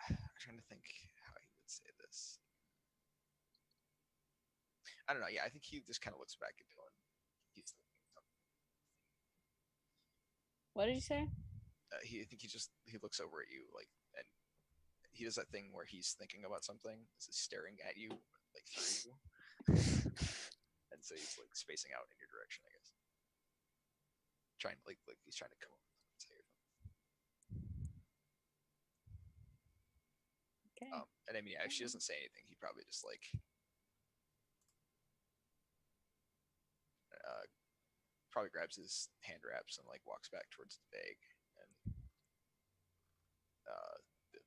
I'm trying to think how he would say this. I don't know. Yeah, I think he just kind of looks back at Dylan. He's thinking something.
What did you say?
I think he looks over at you like, and he does that thing where he's thinking about something, he's staring at you like through you, and so he's like spacing out in your direction, I guess. Trying like he's trying to come over and say something.
Okay.
And I mean, yeah, if she doesn't say anything, he probably just like probably grabs his hand wraps and like walks back towards the bag and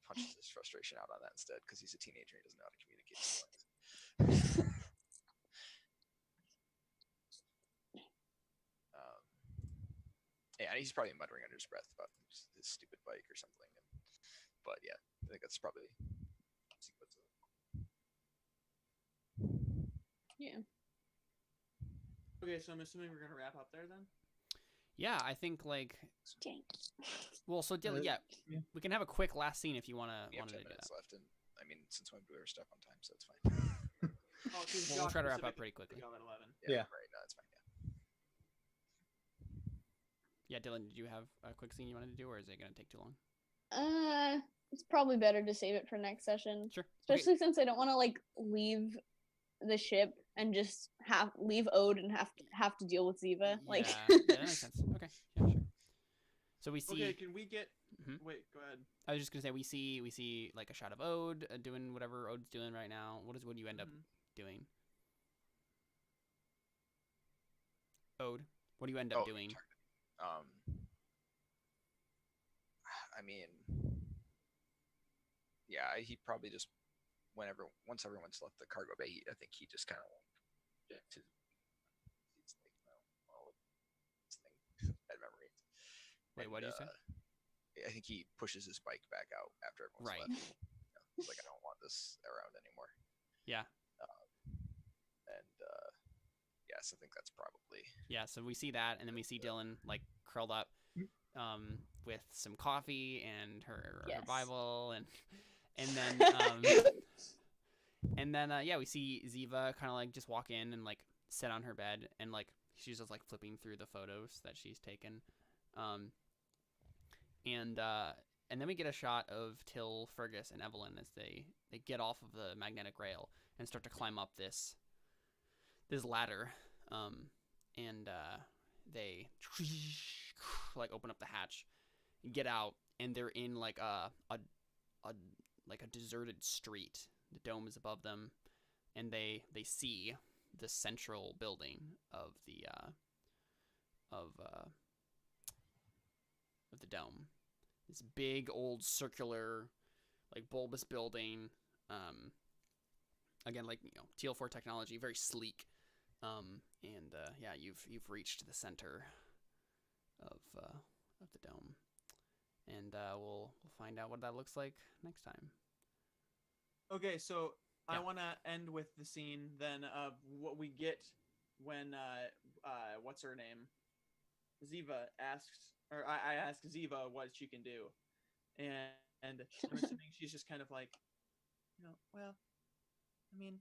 punches his frustration out on that instead because he's a teenager and he doesn't know how to communicate his feelings. Yeah, and he's probably muttering under his breath about his stupid bike or something. But yeah, I think that's probably sequence of
Yeah.
Okay, so I'm assuming we're gonna wrap up there then.
Yeah, I think like
Dang.
well, so Dylan, yeah,
yeah.
we can have a quick last scene if you wanna
we have
wanna
10
do
minutes
that.
left, and I mean, since when we were stuck on time, so it's fine.
Oh, 'cause
We'll
Josh
try to wrap up
specifically
pretty quickly.
go at 11.
Yeah.
Right. No, it's fine.
Yeah, Dylan, did you have a quick scene you wanted to do, or is it gonna take too long?
It's probably better to save it for next session,
Sure.
especially since I don't want to like leave the ship and just leave Ode and have to deal with Ziva. Like,
yeah, yeah, that makes sense. Okay, yeah, sure. So we see.
Okay, can we get?
Mhm.
Wait, go ahead.
I was just gonna say we see like a shot of Ode doing whatever Ode's doing right now. What do you end up
Mhm.
doing? Ode, what do you end up doing?
I mean, yeah, he probably just once everyone's left the cargo bay, I think he just kind of like he's like, well, this thing, bad memories.
Wait, what did you say?
I think he pushes his bike back out after everyone's
Right.
left. He's like, I don't want this around anymore.
Yeah.
Yes, I think that's probably.
Yeah, so we see that, and then we see Dylan like curled up, with some coffee and her
Yes.
Bible, and then yeah, we see Ziva kind of like just walk in and like sit on her bed, and like she's just like flipping through the photos that she's taken, and then we get a shot of Till, Fergus, and Evelyn as they get off of the magnetic rail and start to climb up this ladder, and they like open up the hatch, get out, and they're in like a deserted street. The dome is above them, and they see the central building of the dome. This big old circular, like bulbous building. Again, like TL4 technology, very sleek. And yeah, you've reached the center of the dome, and we'll find out what that looks like next time.
Okay, so
Yeah.
I want to end with the scene then of what we get when what's her name, Ziva asks, or I ask Ziva what she can do, and I'm assuming she's just kind of like, well, I mean,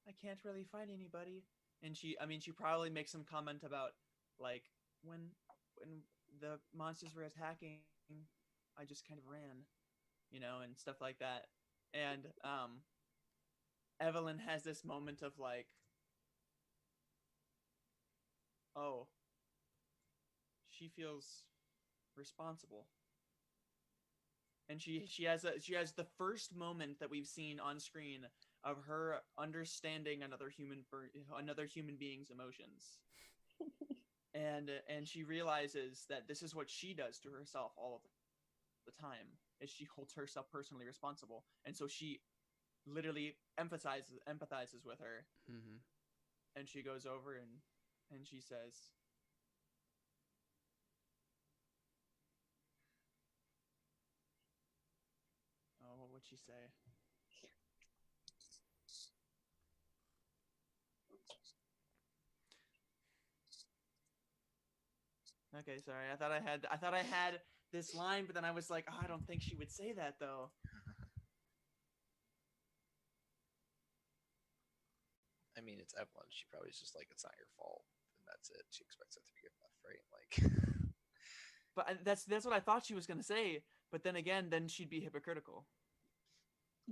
I can't really find anybody. And she probably makes some comment about like when the monsters were attacking, I just kind of ran, and stuff like that. And Evelyn has this moment of like, oh, she feels responsible. And she has the first moment that we've seen on screen of her understanding another human being's emotions. and she realizes that this is what she does to herself all of the time, is she holds herself personally responsible. And so she literally empathizes with her.
Mm-hmm.
And she goes over and she says, oh, what would she say? Okay, sorry. I thought I had this line, but then I was like, oh, I don't think she would say that though.
I mean, it's Evelyn. She probably is just like, it's not your fault, and that's it. She expects it to be good enough, right? Like,
but that's what I thought she was gonna say. But then again, then she'd be hypocritical.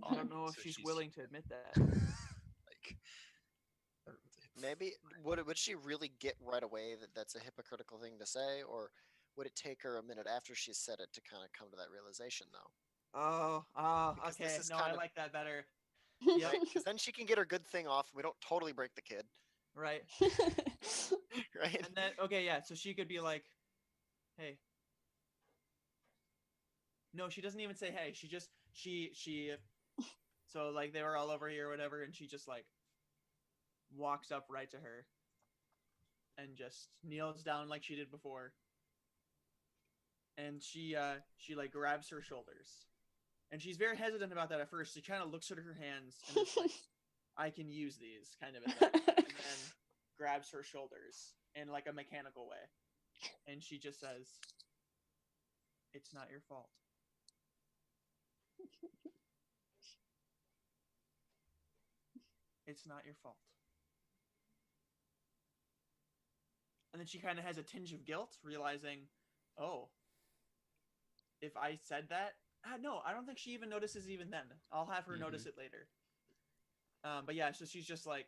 I don't know if
So
she's
she's-
willing to admit that.
like,
Maybe would she really get right away that that's a hypocritical thing to say, or would it take her a minute after she said it to kind of come to that realization, though?
Oh,
Because
okay.
this is
No,
kind
I
of-
like that better.
Right? Because then she can get her good thing off. And we don't totally break the kid,
Right.
right?
And then okay, yeah. So she could be like, "Hey." No, she doesn't even say hey. She just she. So like they were all over here or whatever, and she just like walks up right to her and just kneels down like she did before. And she like grabs her shoulders. And she's very hesitant about that at first. She kind of looks at her hands and is like, I can use these kind of a thing. And then grabs her shoulders in like a mechanical way. And she just says, it's not your fault. It's not your fault. And then she kind of has a tinge of guilt, realizing, oh, if I said that, no, I don't think she even notices even then. I'll have her notice it later. But yeah, so she's just like,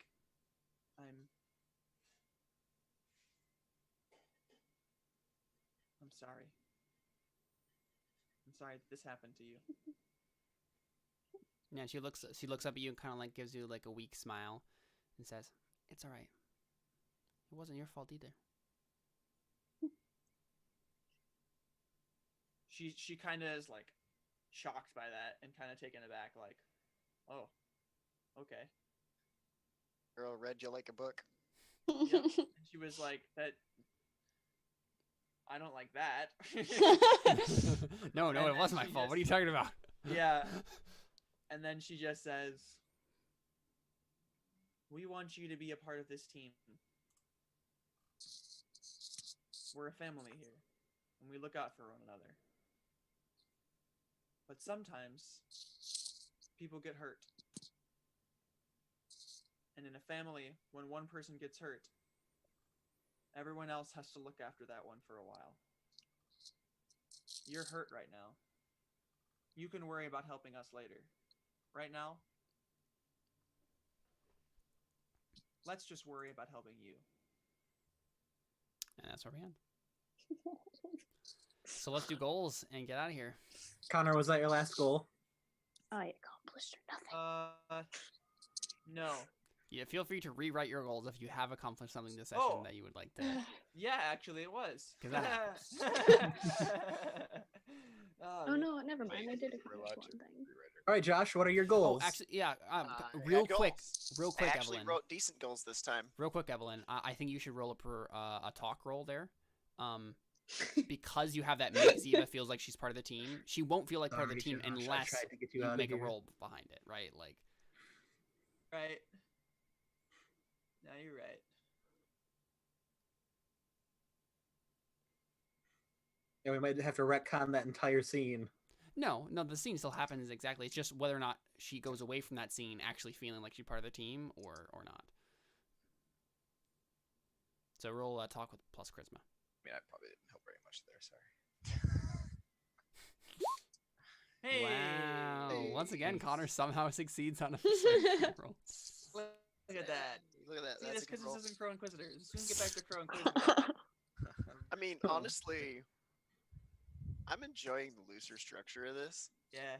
I'm sorry. I'm sorry that this happened to you.
Yeah, she looks up at you and kind of like gives you like a weak smile and says, "It's all right. It wasn't your fault either."
She kind of is like shocked by that and kind of taken aback, like, oh, okay.
Girl read you like a book.
Yep. And she was like, that. I don't like that.
No,
And
it
then
wasn't my
she
fault. What are you
just-
talking about?
Yeah. And then she just says, we want you to be a part of this team. We're a family here, and we look out for one another. But sometimes people get hurt. And in a family, when one person gets hurt, everyone else has to look after that one for a while. You're hurt right now. You can worry about helping us later. Right now, let's just worry about helping you.
And that's where we end. So let's do goals and get out of here.
Connor, was that your last goal?
I accomplished nothing.
No.
Yeah, feel free to rewrite your goals if you have accomplished something this session
Oh.
that you would like to.
Yeah, actually, it was.
'Cause that happens.
Oh no, never mind. I did
We're
accomplish
allowed
one
to
thing.
rewrite it.
All right, Josh, what are your
Oh,
goals?
actually, yeah.
I
Real
got
quick,
goals.
real
I
quick,
actually
Evelyn.
wrote decent goals this time.
Real quick, Evelyn. I think you should roll a talk roll there. Because you have that make Ziva feels like she's part of the team. She won't feel like part of the
Sorry,
team
Josh, I
unless
tried to get you
you
out of
make a
here.
roll behind it, right? Like,
Right. No, you're right.
Yeah, we might have to retcon that entire scene.
no, the scene still happens exactly. It's just whether or not she goes away from that scene actually feeling like she's part of the team or not. So roll talk with plus charisma.
I mean, I probably didn't help very much there. Sorry.
Hey.
Wow! Once again,
Hey.
Connor somehow succeeds on a perception roll.
Look at that.
Look at that.
See,
That's
this
a good
because
roll.
this isn't Crow Inquisitors. We can get back to Crow Inquisitors.
I mean, honestly, I'm enjoying the looser structure of this.
Yeah.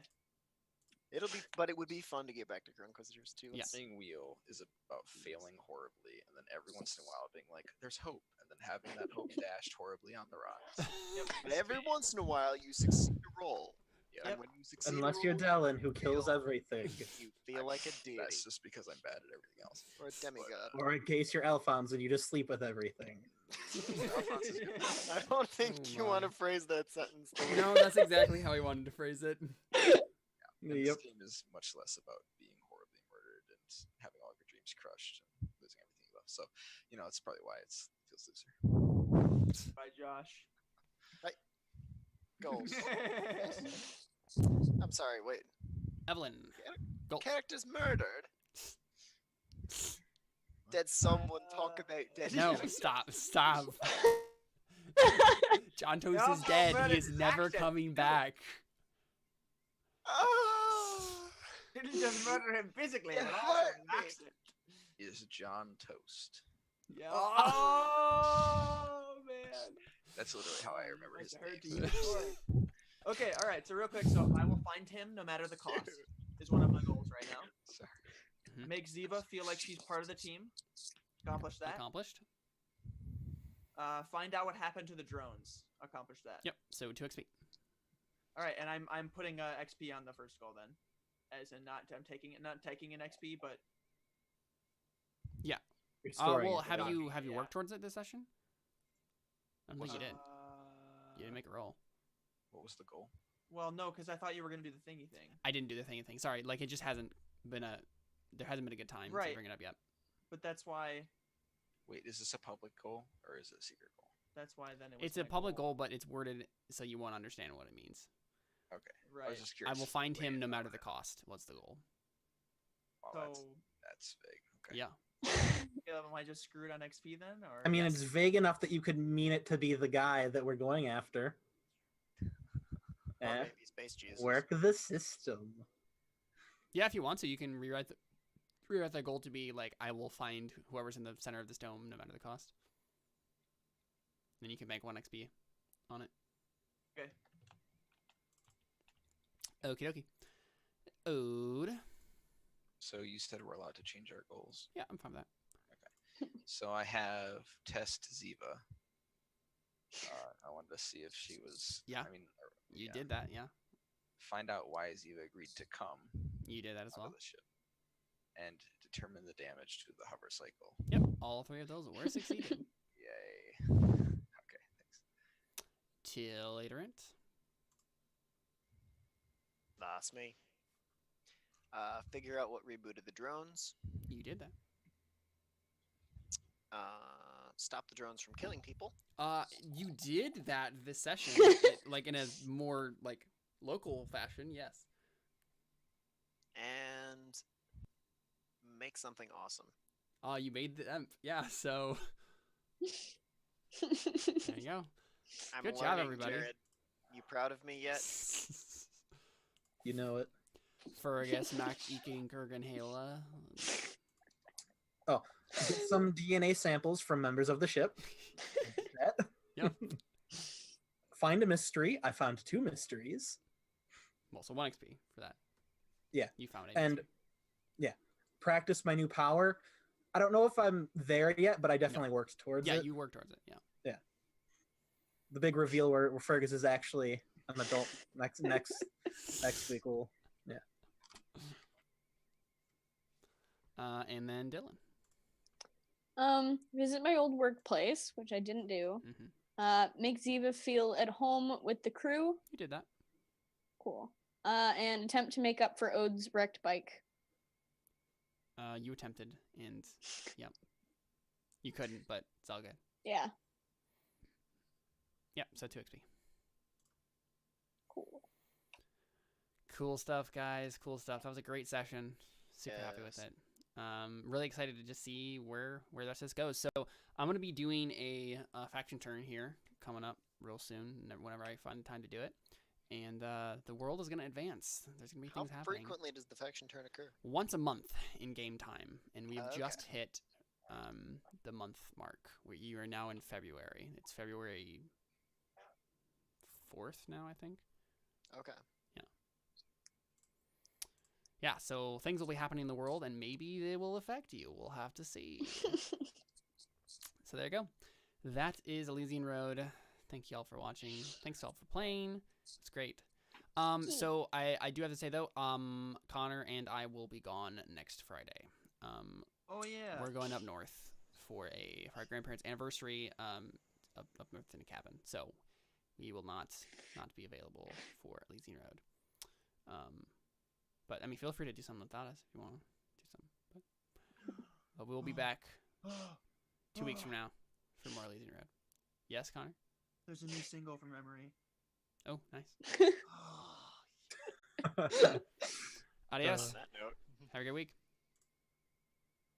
But it would be fun to get back to Crow Inquisitors too.
Yeah.
Playing Wheel is about failing horribly, and then every once in a while being like, "There's hope," and then having that hope dashed horribly on the rocks.
But every once in a while, you succeed to roll.
Yeah,
And when you succeed
Unless
to
you're
roll,
Dylan, who kills
fail.
everything.
you feel like a deity
That's just because I'm bad at everything else.
or a demigod.
Or in case you're Alphonse and you just sleep with everything.
Alphonse is good.
I don't think
Oh
you want
my.
to phrase that sentence. the way-
No, that's exactly how he wanted to phrase it.
And
Yep.
this game is much less about being horribly murdered and having all of your dreams crushed and losing everything you love. So, it's probably why it feels looser.
By Josh.
Goals. I'm sorry, wait.
Evelyn, go.
Character's murdered. Did someone talk about dead
No,
characters?
stop. John Toast
No,
is dead.
murdered
He is
is
never
action.
coming back.
Ah!
Didn't just murder him physically,
It
but also
hurt
an
me.
accident.
Is John Toast?
Yeah. Oh man.
That's literally how I remember
Must
his
have hurt
name.
to you. Okay, all right. So real quick, so I will find him no matter the cost. Is one of my goals right now.
Sorry.
Mhm.
Make Ziva feel like she's part of the team. Accomplish that.
Accomplished.
Find out what happened to the drones. Accomplish that.
Yep. So 2 XP.
All right, and I'm putting XP on the first goal then, as in not taking an XP, but
Restoring
Well,
it.
have you
Yeah.
worked towards it this session? I don't think you did.
Uh,
You didn't make a roll.
What was the goal?
Well, no, because I thought you were gonna do the thingy thing.
I didn't do the thing. Sorry, like it just hasn't been there hasn't been a good time to
Right.
bring it up yet.
But that's why.
Wait, is this a public goal or is it a secret goal?
That's why then it was.
It's a
my
public goal, but it's worded so you won't understand what it means.
Okay. I
Right.
was just
I
curious.
will find him
Wait,
no matter the cost. What's the goal?
Wow,
So,
that's vague. Okay.
Yeah.
am I just screwed on XP then, or?
I mean,
Yes.
it's vague enough that you could mean it to be the guy that we're going after.
Or
Eh,
maybe Space Jesus.
work the system.
Yeah, if you want to, you can rewrite the goal to be like, I will find whoever's in the center of this dome no matter the cost. Then you can make 1 XP on it.
Okay.
Okie dokie. Ode.
So you said we're allowed to change our goals.
Yeah, I'm fine with that.
So I have test Ziva. I wanted to see if she was.
Yeah.
I mean,
You
yeah.
did that, yeah.
Find out why Ziva agreed to come
You did that as
onto
well.
the ship, and determine the damage to the hover cycle.
Yep, all 3 of those were succeeded.
Yay. Okay, thanks.
Till laterant.
That's me. Figure out what rebooted the drones.
You did that.
Stop the drones from killing people.
You did that this session, like in a more like local fashion. Yes.
And make something awesome.
You made the yeah. So there you go.
I'm
Good job,
learning,
everybody.
Jared. You proud of me yet?
You know it.
Fergus, Mac, Eking, Kurgan, Hala.
Get some DNA samples from members of the ship. That.
Yep.
Find a mystery. I found 2 mysteries.
Well, so 1 XP for that.
Yeah.
You found it.
And practice my new power. I don't know if I'm there yet, but I definitely worked towards
yeah,
it.
you worked towards it. Yeah.
The big reveal where Fergus is actually an adult next week. Will
And then Dylan.
Visit my old workplace, which I didn't do. Make Ziva feel at home with the crew.
You did that.
Cool. And attempt to make up for Ode's wrecked bike.
You attempted, and yep. You couldn't, but it's all good.
Yeah.
Yep. So 2 XP.
Cool.
Cool stuff, guys. Cool stuff. That was a great session. Super happy with
Yes.
it. Really excited to just see where the rest of this goes. So I'm gonna be doing a faction turn here coming up real soon, whenever I find time to do it. And the world is gonna advance. There's gonna be
How
things happening
frequently does the faction turn occur?
once a month in game time, and we've
Okay.
just hit the month mark. You are now in February. It's February 4th now, I think.
Okay.
Yeah, so things will be happening in the world, and maybe they will affect you. We'll have to see. So there you go. That is Elysian Road. Thank you all for watching. Thanks to all for playing. It's great. So I do have to say though, Connor and I will be gone next Friday.
Oh yeah.
We're going up north for our grandparents' anniversary. Up north in a cabin. So we will not be available for Elysian Road. But I mean, feel free to do something without us if you want to do something. But we'll be back 2 weeks from now for more Elysian Road. Yes, Connor?
There's a new single from Memory.
Oh, nice.
it.
Adios.
On that note.
Have a good week.